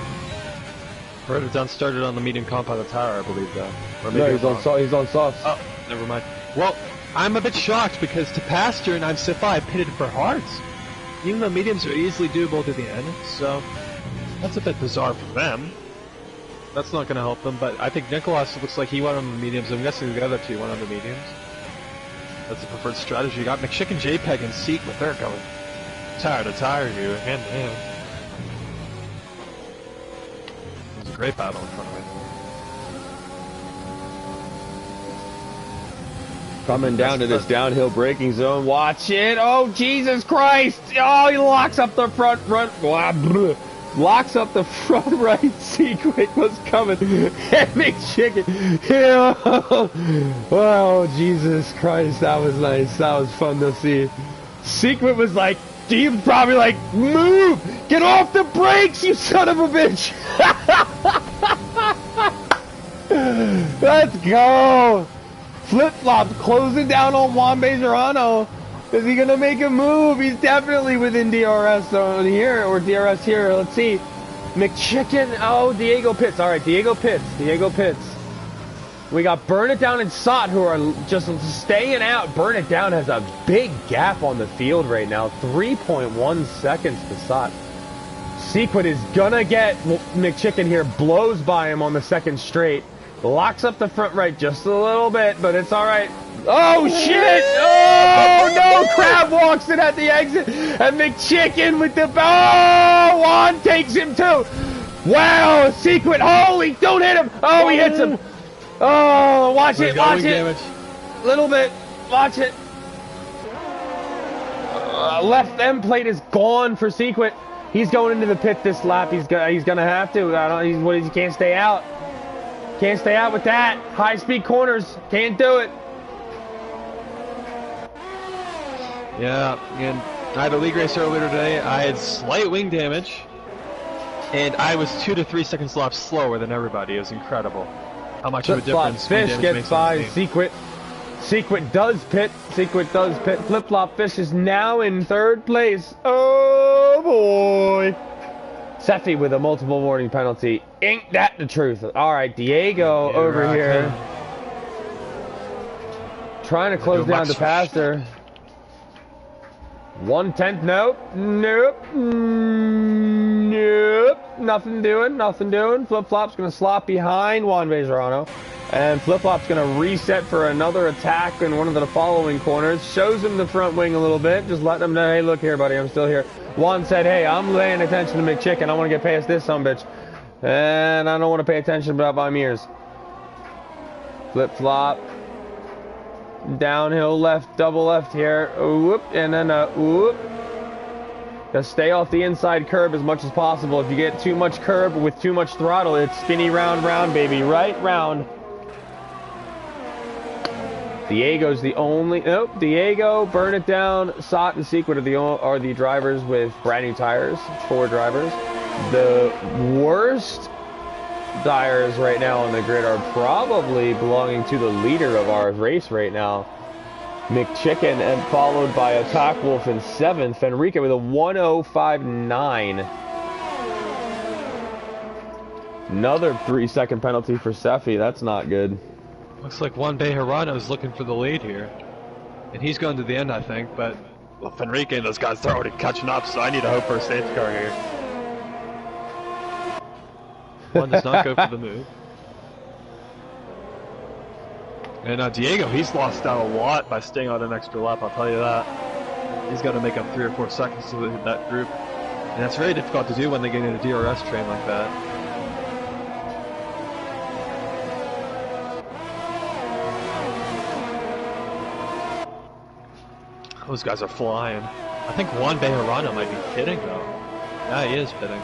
Burn It Down started on the medium compound tire, I believe, though. Or maybe no, he's on soft. Oh, never mind. Well, I'm a bit shocked because to Pastor and I'm Seffi pitted for hards. Even though mediums are easily doable to the end, so that's a bit bizarre for them. That's not going to help them, but I think Nicholas looks like he went on the mediums. I'm guessing the other 2 went on the mediums. That's the preferred strategy. You got McChicken, JPEG, and Seek, but they're going tire to tire here, hand to hand. It was a great battle in front of me. Coming down to this downhill braking zone. Watch it. Oh, Jesus Christ. Oh, he locks up the front. Locks up the front right. Secret was coming. And McChicken. Oh, Jesus Christ. That was nice. That was fun to see. Secret was like, he was probably like, move! Get off the brakes, you son of a bitch! Let's go! Flip-flop closing down on Juan Majorano. Is he gonna make a move? He's definitely within DRS zone here, or DRS here. Let's see. McChicken. Oh, Diego pits. All right, Diego pits. Diego pits. We got Burn It Down and Sot who are just staying out. Burn It Down has a big gap on the field right now. 3.1 seconds to Sot. Sequit is gonna get McChicken here. Blows by him on the second straight. Locks up the front right just a little bit, but it's all right. Oh, shit! Oh, no! Crab walks in at the exit, and McChicken with the... Oh, Juan takes him, too! Wow, Sequit, holy, don't hit him! Oh, he hits him! Oh, watch it, watch it! Damage. Little bit, watch it. Left end plate is gone for Sequit. He's going into the pit this lap. He's gonna have to. He can't stay out. Can't stay out with that. High speed corners. Can't do it. Yeah, and I had a league race earlier today. I had slight wing damage, and I was 2 to 3 seconds lap slower than everybody. It was incredible how much of a difference Fish gets by Sequit. Sequit does pit. Sequit does pit. Flip-flop Fish is now in third place. Oh boy. Seffi with a multiple warning penalty. Ain't that the truth? All right, Diego over here. Trying to close down the passer. 1/10, nope, nope, nope, nothing doing. Flip-flop's gonna slop behind Juan Bejarano, and Flip-flop's gonna reset for another attack in one of the following corners. Shows him the front wing a little bit, just letting him know, hey, look here, buddy, I'm still here. Juan said, hey, I'm laying attention to McChicken. I want to get past this sumbitch, and I don't want to pay attention about my mirrors. Flip-flop. Downhill left, double left here, whoop, and then whoop. Just stay off the inside curb as much as possible. If you get too much curb with too much throttle, it's spinny round, baby, right round. Diego's the only, nope, Diego, Burn It Down, Sot, and Sequit are the drivers with brand new tires, 4 drivers. The worst tires right now on the grid are probably belonging to the leader of our race right now, McChicken, and followed by Attack Wolf in 7th, Enrique with a 1:05.9. Another 3-second penalty for Seffi. That's not good. Looks like Juan Bejarano is looking for the lead here, and he's going to the end, I think. But well, Enrique and those guys are already catching up, so I need to hope for a safety car here. One does not go for the move. And Diego, he's lost out a lot by staying on an extra lap, I'll tell you that. He's got to make up 3 or 4 seconds to that group. And that's very difficult to do when they get in a DRS train like that. Those guys are flying. I think Juan Bejarano might be pitting though. Yeah, he is pitting.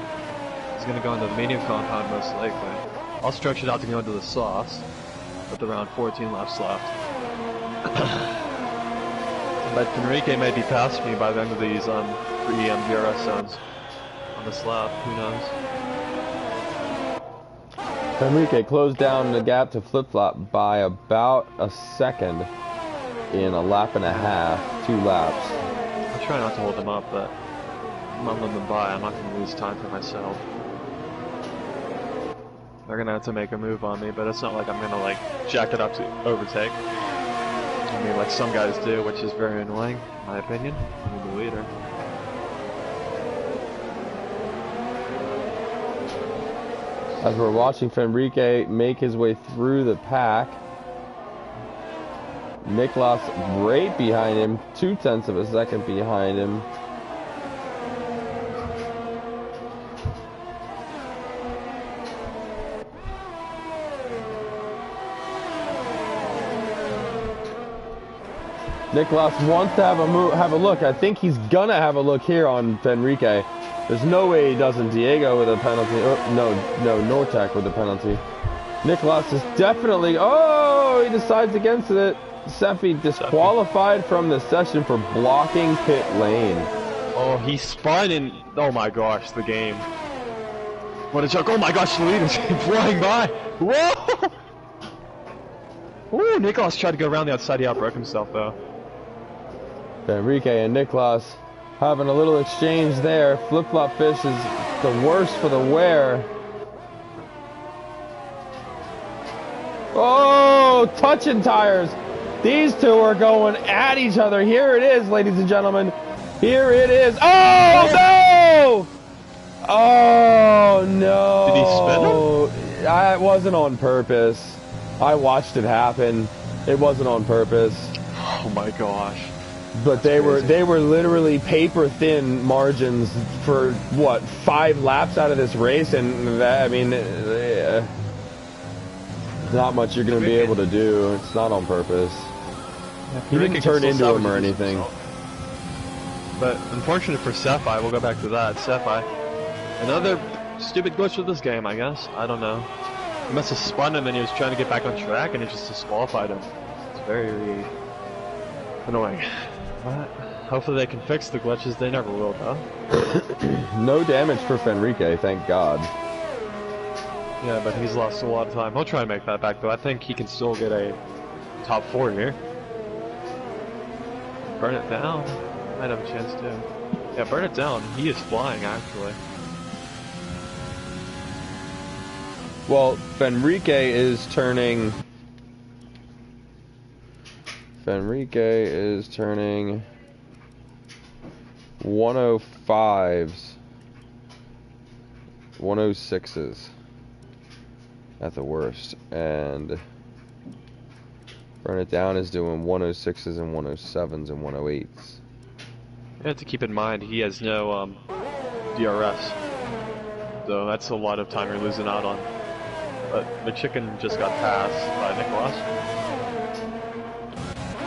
He's going to go into the medium compound most likely. I'll stretch it out to go into the sauce with around 14 laps left. But Enrique may be past me by the end of these 3 DRS zones on this lap. Who knows? Enrique closed down the gap to Flip-flop by about a second in a lap and a half, 2 laps. I'll try not to hold them up, but I'm not letting them by. I'm not going to lose time for myself. They're going to have to make a move on me, but it's not like I'm going to like jack it up to overtake. I mean, like some guys do, which is very annoying, in my opinion. I'm the leader. As we're watching Enrique make his way through the pack, Niklas right behind him, 0.2 of a second behind him. Niklas wants to have a look. I think he's gonna have a look here on Enrique. There's no way he doesn't. Diego with a penalty. Oh, no, Nortek with a penalty. Niklas is definitely. Oh, he decides against it. Seffi disqualified from the session for blocking pit lane. Oh, he spun in. Oh my gosh, the game. What a joke! Oh my gosh, the leader's flying by. Whoa! Ooh, Niklas tried to go around the outside. He outbroke himself though. Enrique and Niklas having a little exchange there. Flip-flop Fish is the worst for the wear. Oh, touching tires. These two are going at each other. Here it is, ladies and gentlemen. Here it is. Oh, no! Oh, no. Did he spin him? It wasn't on purpose. I watched it happen. It wasn't on purpose. Oh my gosh. But they were literally paper thin margins for what, 5 laps out of this race, and that, I mean, not much you're going to be able to do. It's not on purpose. He didn't turn into him or anything. But unfortunate for Sephi, we'll go back to that. Sephi, another stupid glitch with this game, I guess. I don't know. He must have spun him and he was trying to get back on track and it just disqualified him. It's very annoying. But hopefully they can fix the glitches. They never will, though. No damage for Fenrique, thank God. Yeah, but he's lost a lot of time. He'll try and make that back, though. I think he can still get a top 4 here. Burn it down. Might have a chance too. Yeah, burn it down. He is flying, actually. Well, Fenrique is turning 105s, 106s at the worst, and Burn It Down is doing 106s and 107s and 108s. You have to keep in mind he has no DRS, so that's a lot of time you're losing out on. But the chicken just got passed by Nicholas.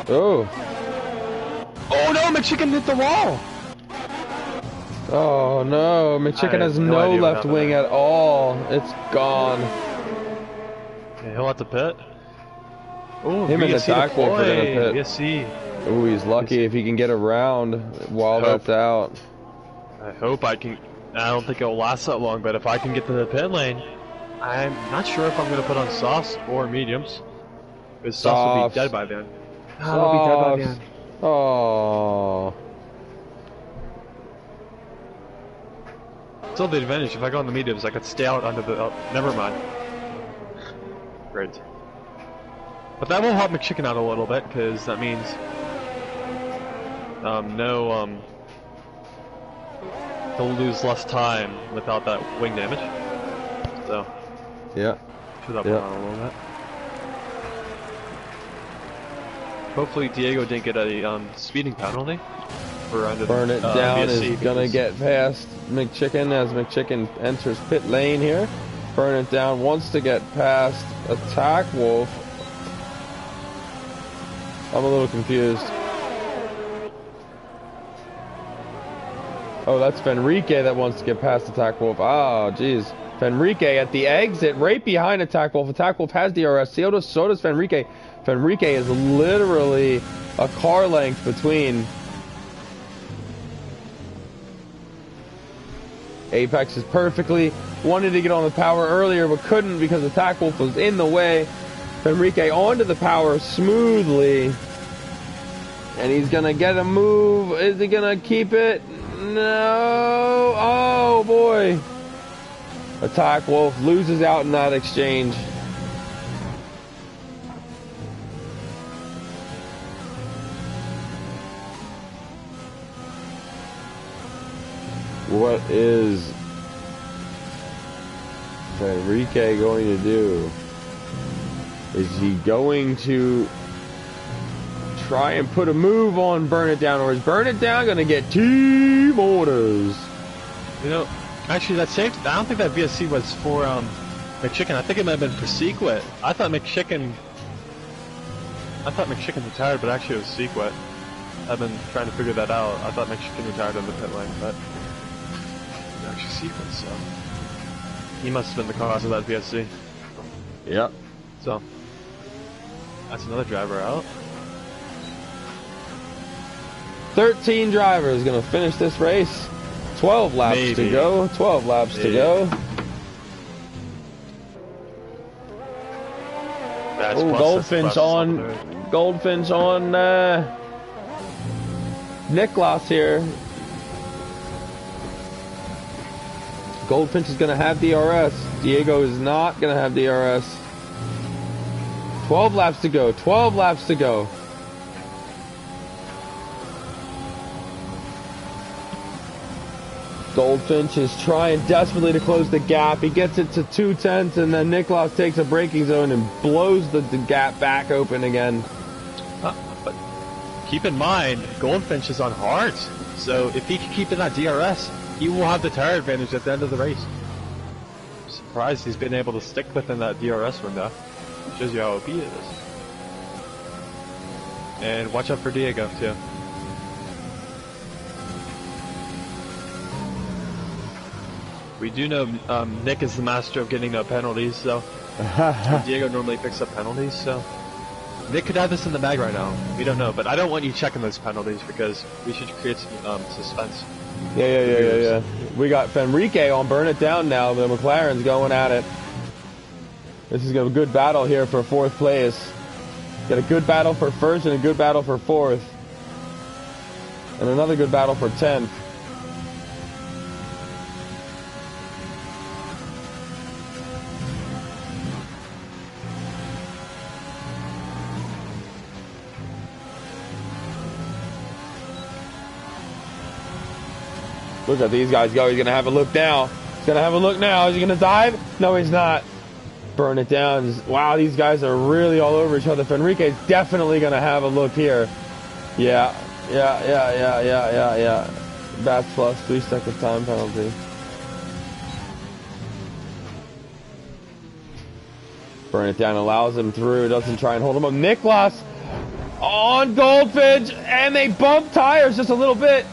Oh! Oh no, McChicken hit the wall! Oh no, McChicken has no left wing at all. It's gone. Yeah, he'll have to pit. Ooh, him and the Tack Wolf are gonna pit. Yes, Ooh, he's lucky if he can get around while that's out. I hope I can. I don't think it'll last that long, but if I can get to the pit lane, I'm not sure if I'm gonna put on softs or mediums. Because softs will be dead by then. I'll be dead by then. Oh. Still the advantage. If I go on the mediums, I could stay out under the. Oh, never mind. Great. But that will help McChicken out a little bit, because that means he'll lose less time without that wing damage. So yeah, should help him out a little bit. Hopefully Diego didn't get a speeding penalty for under Burn It Down BSC is gonna get past McChicken as McChicken enters pit lane here. Burn It Down wants to get past Attack Wolf. I'm a little confused. Oh, that's Fenrique that wants to get past Attack Wolf. Oh, jeez. Fenrique at the exit, right behind Attack Wolf. Attack Wolf has DRS. So does Fenrique. Fenrique is literally a car length between. Apex is perfectly. Wanted to get on the power earlier, but couldn't because Attack Wolf was in the way. Fenrique onto the power smoothly. And he's gonna get a move. Is he gonna keep it? No. Oh boy. Attack Wolf loses out in that exchange. What is Fenrique going to do? Is he going to try and put a move on Burn It Down, or is Burn It Down going to get team orders? You know, actually that safety, I don't think that VSC was for McChicken. I think it might have been for Sequit. I thought McChicken retired, but actually it was Sequit. I've been trying to figure that out. I thought McChicken retired on the pit lane, but it's actually Sequit, so he must have been the cause of that VSC. Yep. So that's another driver out. 13 drivers going to finish this race. 12 laps to go. 12 laps to go. Oh, Goldfinch on Niklas here. Goldfinch is going to have DRS. Diego is not going to have DRS. 12 laps to go. 12 laps to go. Goldfinch is trying desperately to close the gap. He gets it to 2/10, and then Nicklaus takes a braking zone and blows the gap back open again. But keep in mind, Goldfinch is on hards, so if he can keep in that DRS, he will have the tire advantage at the end of the race. I'm surprised he's been able to stick within that DRS window. Shows you how OP it is. And watch out for Diego, too. We do know Nick is the master of getting no penalties, so Diego normally picks up penalties, so Nick could have this in the bag right now. We don't know, but I don't want you checking those penalties because we should create some suspense. Yeah. We got Fenrique on Burn It Down now. The McLaren's going at it. This is a good battle here for 4th place. Got a good battle for 1st and a good battle for 4th. And another good battle for 10th. Look at these guys go. He's going to have a look now. He's going to have a look now. Is he going to dive? No, he's not. Burn it down. Wow, these guys are really all over each other. Fenrique's definitely going to have a look here. Yeah. Bats plus 3-second time penalty. Burn it down allows him through. Doesn't try and hold him up. Nicklaus on Goldfinch, and they bump tires just a little bit.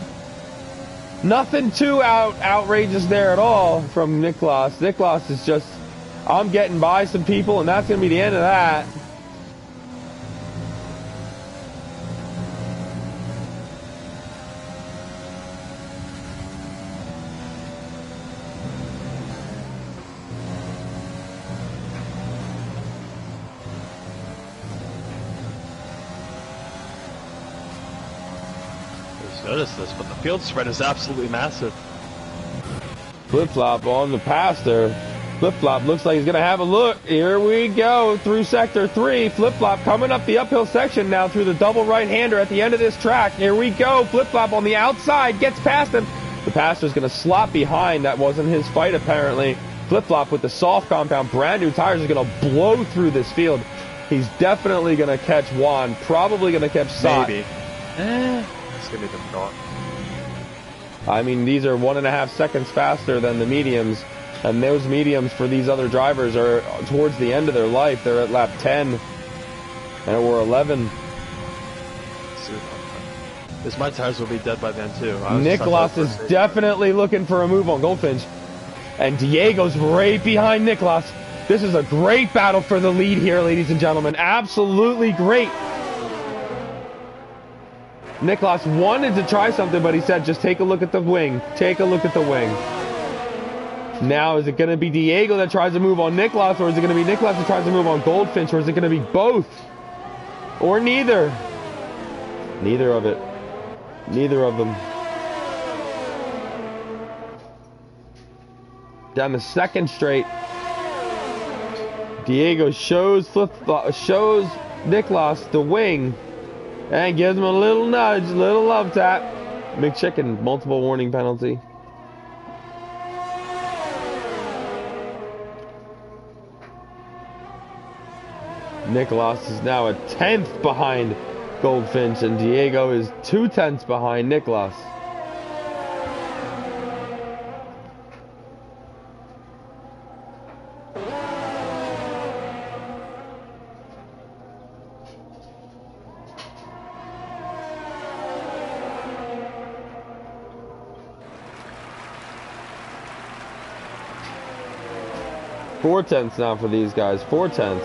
Nothing too outrageous there at all from Nicklaus. Nicklaus is just, I'm getting by some people, and that's going to be the end of that. Notice this, but the field spread is absolutely massive. Flip-flop on the pass there. Flip-flop looks like he's going to have a look. Here we go through sector 3. Flip-flop coming up the uphill section now through the double right-hander at the end of this track. Here we go. Flip-flop on the outside gets past him. The passer's going to slop behind. That wasn't his fight apparently. Flip-flop with the soft compound, brand new tires, is going to blow through this field. He's definitely going to catch Juan. Probably going to catch Sot. Maybe. It's going to be difficult. I mean, these are 1.5 seconds faster than the mediums, and those mediums for these other drivers are towards the end of their life. They're at lap 10, and we're 11. Because my tires will be dead by then, too. Nicklaus is definitely looking for a move on Goldfinch, and Diego's right behind Nicklaus. This is a great battle for the lead here, ladies and gentlemen. Absolutely great. Nicklaus wanted to try something, but he said, just take a look at the wing. Take a look at the wing. Now, is it going to be Diego that tries to move on Nicklaus, or is it going to be Nicklaus that tries to move on Goldfinch, or is it going to be both? Or neither? Neither of it. Neither of them. Down the second straight. Diego shows Nicklaus the wing. And gives him a little nudge, a little love tap. McChicken, multiple warning penalty. Nicklaus is now a 10th behind Goldfinch, and Diego is 2/10 behind Nicklaus. Four tenths now for these guys. 4/10.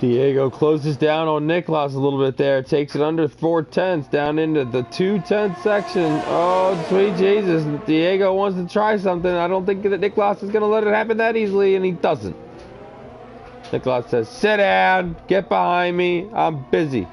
Diego closes down on Niklas a little bit there. Takes it under 4/10 down into the 2/10 section. Oh, sweet Jesus. Diego wants to try something. I don't think that Niklas is going to let it happen that easily, and he doesn't. Niklas says, sit down. Get behind me. I'm busy.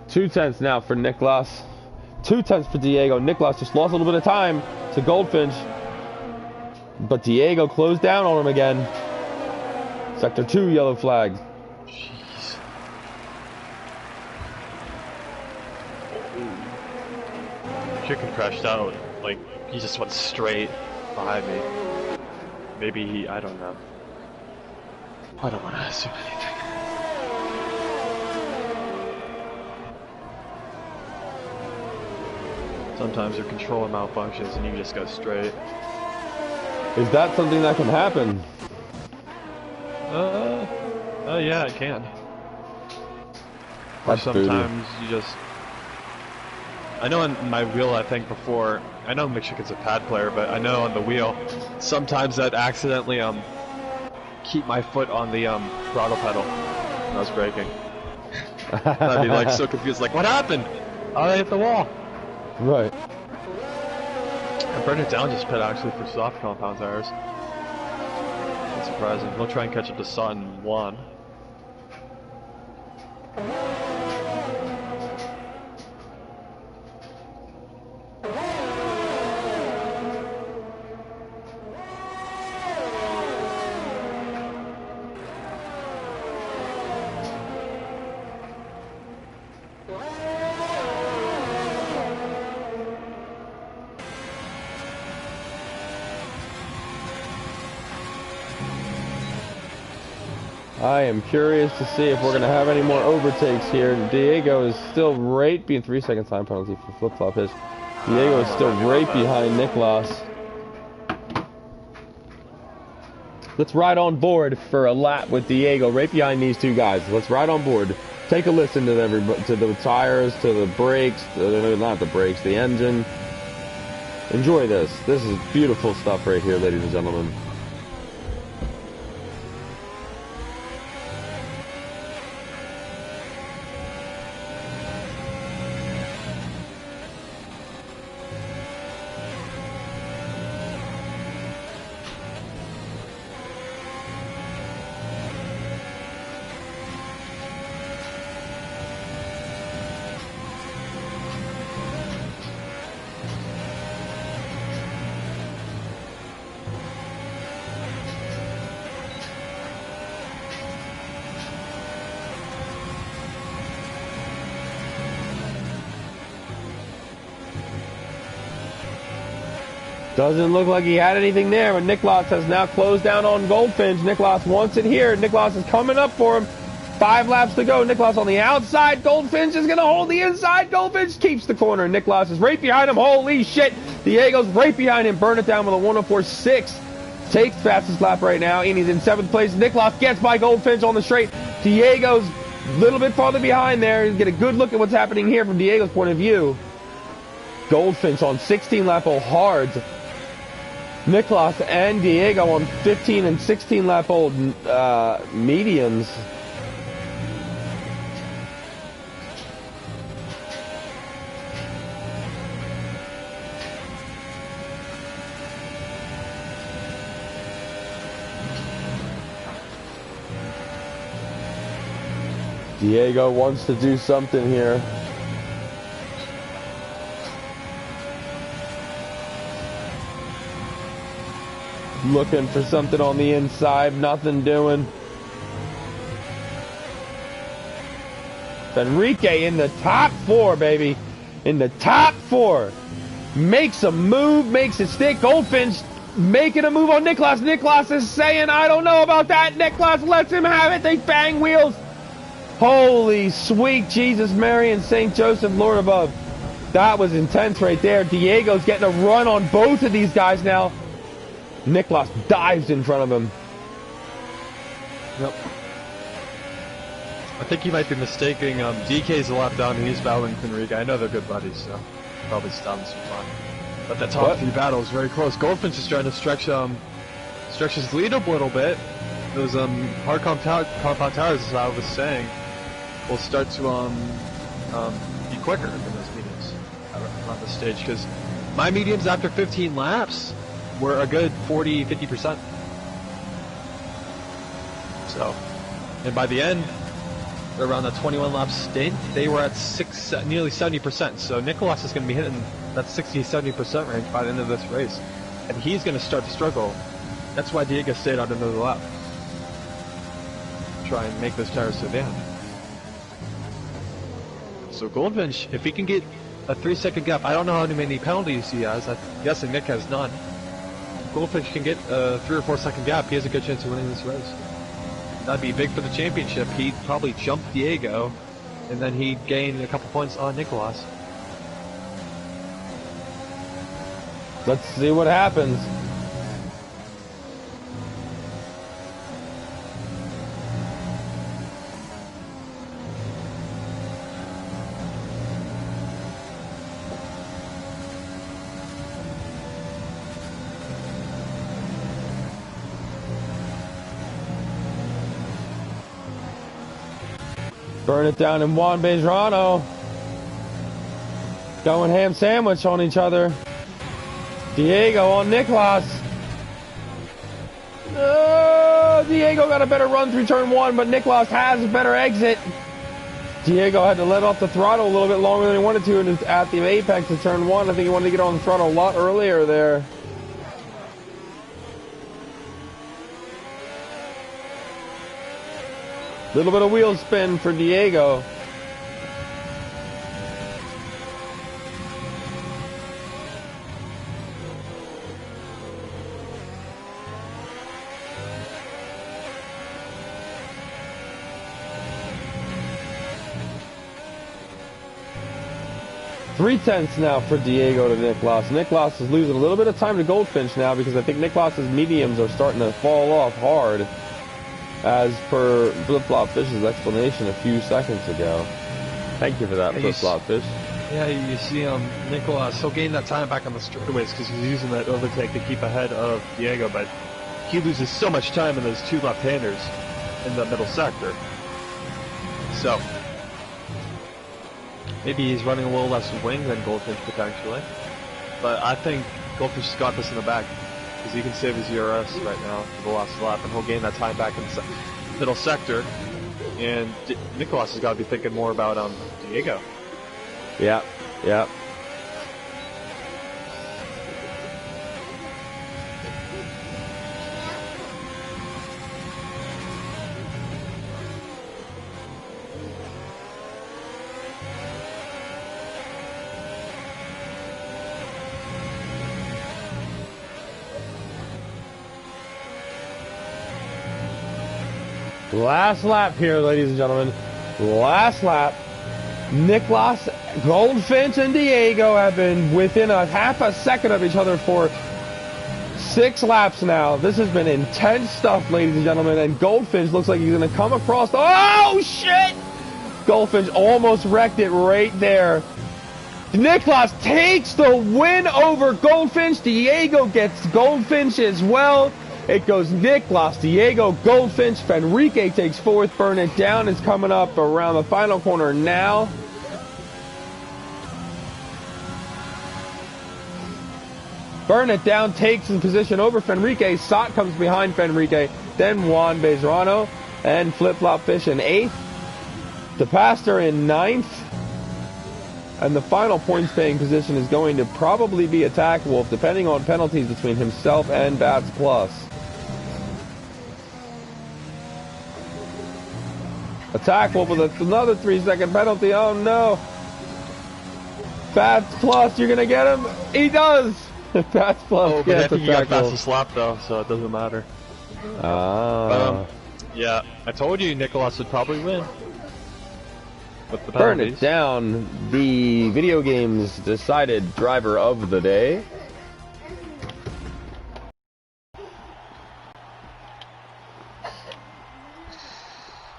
Two tenths now for Niklas. 2/10 for Diego. Niklas just lost a little bit of time to Goldfinch. But Diego closed down on him again. Sector 2, yellow flag. Jeez. Chicken crashed out. Like, he just went straight behind me. Maybe he, I don't know. I don't want to assume anything. Sometimes your controller malfunctions and you just go straight. Is that something that can happen? Yeah, it can. That's or sometimes you just... I know on my wheel, I think before, I know McChicken's a pad player, but I know on the wheel, sometimes I'd accidentally keep my foot on the throttle pedal when I was braking. I'd be like so confused, like, what happened? Oh, I hit the wall. Right. I burned it down just pit actually for soft compound tires. That's surprising. We'll try and catch up to Sutton 1. I am curious to see if we're going to have any more overtakes here. Diego is still right being 3 second time penalty for flip-flop hitch. Diego is still right behind Niklas. Let's ride on board for a lap with Diego right behind these two guys. Let's ride on board. Take a listen to the tires, to the brakes, not the brakes, the engine. Enjoy this. This is beautiful stuff right here, ladies and gentlemen. Doesn't look like he had anything there, but Niklas has now closed down on Goldfinch. Niklas wants it here. Niklas is coming up for him. 5 laps to go. Niklas on the outside. Goldfinch is going to hold the inside. Goldfinch keeps the corner. Niklas is right behind him. Holy shit. Diego's right behind him. Burn it down with a 104.6. Takes fastest lap right now, and he's in 7th place. Niklas gets by Goldfinch on the straight. Diego's a little bit farther behind there. Get a good look at what's happening here from Diego's point of view. Goldfinch on 16 lap old hards. Niklas and Diego on 15 and 16 lap old mediums. Diego wants to do something here. Looking for something on the inside, nothing doing. Enrique in the top 4, baby. In the top 4. Makes a move, makes it stick. Goldfinch making a move on Niklas. Niklas is saying, I don't know about that. Niklas lets him have it. They bang wheels. Holy sweet Jesus, Mary, and St. Joseph, Lord above. That was intense right there. Diego's getting a run on both of these guys now. Niklas dives in front of him. Yep. I think you might be mistaking. DK's a lap down and he's battling Enrique. I know they're good buddies, so probably stop some fun. But that top three battle is very close. Goldfinch is trying to stretch his lead up a little bit. Those hard compound towers, as I was saying, will start to be quicker than those mediums around the stage, because my mediums after 15 laps were a good 40-50%. So, and by the end, around the 21 lap stint, they were at nearly 70%. So Nicolas is going to be hitting that 60-70% range by the end of this race, and he's going to start to struggle. That's why Diego stayed on another lap. Try and make those tires to the end. So Goldfinch, if he can get a 3-second gap, I don't know how many penalties he has. I'm guessing Nick has none. If Goldfinch can get a 3 or 4 second gap, he has a good chance of winning this race. That'd be big for the championship. He'd probably jump Diego, and then he'd gain a couple points on Nicolas. Let's see what happens. Burn it down in Juan Bejarano. Going ham sandwich on each other. Diego on Nicolas. Diego got a better run through turn 1, but Nicolas has a better exit. Diego had to let off the throttle a little bit longer than he wanted to at the apex of turn 1. I think he wanted to get on the throttle a lot earlier there. Little bit of wheel spin for Diego. .3 now for Diego to Nicolas. Nicolas is losing a little bit of time to Goldfinch now because I think Nicolas's mediums are starting to fall off hard, as per Flip-Flop Fish's explanation a few seconds ago. Thank you for that, Flip-Flop Fish. Yeah, you see Nicolas, he'll gain that time back on the straightaways because he's using that overtake to keep ahead of Diego, but he loses so much time in those two left-handers in the middle sector. So, maybe he's running a little less wing than Goldfinch potentially, but I think Goldfinch has got this in the bag, because he can save his ERS right now for the last lap, and he'll gain that time back in the middle sector. And Nicolas has got to be thinking more about Diego. Yeah, yeah. Last lap here, ladies and gentlemen. Last lap. Nicolas, Goldfinch, and Diego have been within a half a second of each other for 6 laps now. This has been intense stuff, ladies and gentlemen. And Goldfinch looks like he's going to come across. Oh, shit! Goldfinch almost wrecked it right there. Nicolas takes the win over Goldfinch. Diego gets Goldfinch as well. It goes Nicolas, Diego, Goldfinch, Fenrique takes 4th. Burn It Down is coming up around the final corner now. Burn It Down takes in position over Fenrique. Sot comes behind Fenrique. Then Juan Bejarano and Flip-Flop Fish in 8th. DePaster in 9th. And the final points-paying position is going to probably be Attack Wolf, depending on penalties between himself and Bats Plus. Attack Wolf with another 3-second penalty. Oh no. Bats Plus, you're going to get him? He does! Bats Plus gets Attack Wolf. He got fastest lap though, so it doesn't matter. Yeah, I told you Nicolas would probably win. With the Burn It Down, the video games decided driver of the day.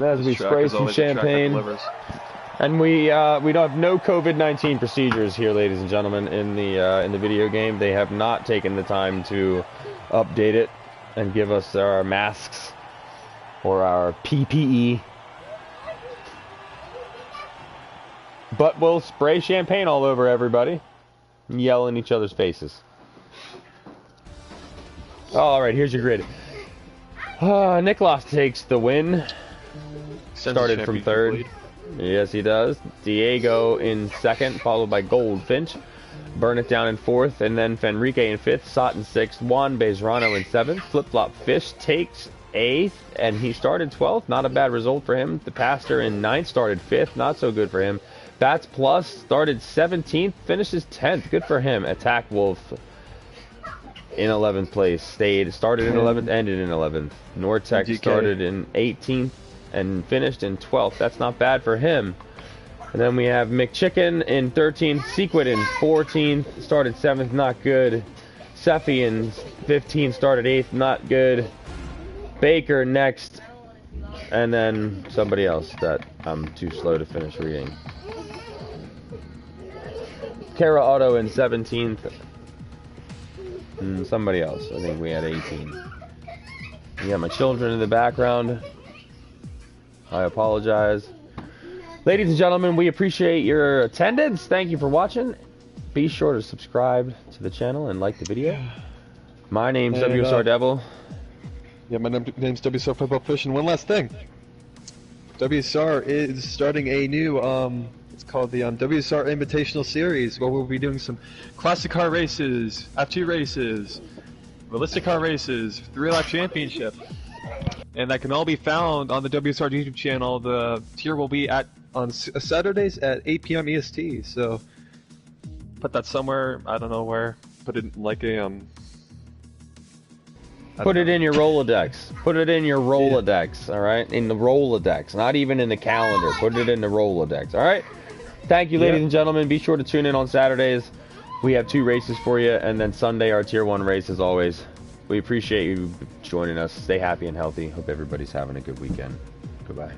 as we This track spray is some always a track that champagne. delivers. And we don't have no COVID-19 procedures here, ladies and gentlemen, in the video game. They have not taken the time to update it and give us our masks or our PPE. But we'll spray champagne all over everybody and yell in each other's faces. All right, here's your grid. Niklas takes the win. Started from third. Yes, he does. Diego in second, followed by Goldfinch. Burn It Down in fourth, and then Fenrique in fifth. Sot in sixth. Juan Bezrano in seventh. Flip Flop Fish takes eighth, and he started 12th. Not a bad result for him. The Pastor in ninth started fifth. Not so good for him. Bats Plus started 17th, finishes 10th. Good for him. Attack Wolf in 11th place. Started in 11th, ended in 11th. Nortec DK started in 18th and finished in 12th. That's not bad for him. And then we have McChicken in 13th. Sequit in 14th. Started 7th, not good. Seffi in 15th, started 8th, not good. Baker next. And then somebody else that I'm too slow to finish reading. Kara Auto in 17th. And somebody else. I think we had 18. You got my children in the background. I apologize. Ladies and gentlemen, we appreciate your attendance. Thank you for watching. Be sure to subscribe to the channel and like the video. My name's WSR Devil. Yeah, my name's WSR Football Fish, and one last thing. WSR is starting a new, it's called the WSR Invitational Series, where we'll be doing some classic car races, F2 races, realistic car races, 3-lap championship. And that can all be found on the WSR YouTube channel. The tier will be on Saturdays at 8 p.m. EST. So put that somewhere. I don't know where. Put it like a Put it in your Rolodex. Put it in your Rolodex. All right, in the Rolodex. Not even in the calendar. Put it in the Rolodex. All right. Thank you, ladies and gentlemen. Be sure to tune in on Saturdays. We have 2 races for you, and then Sunday our Tier 1 race as always. We appreciate you joining us. Stay happy and healthy. Hope everybody's having a good weekend. Goodbye.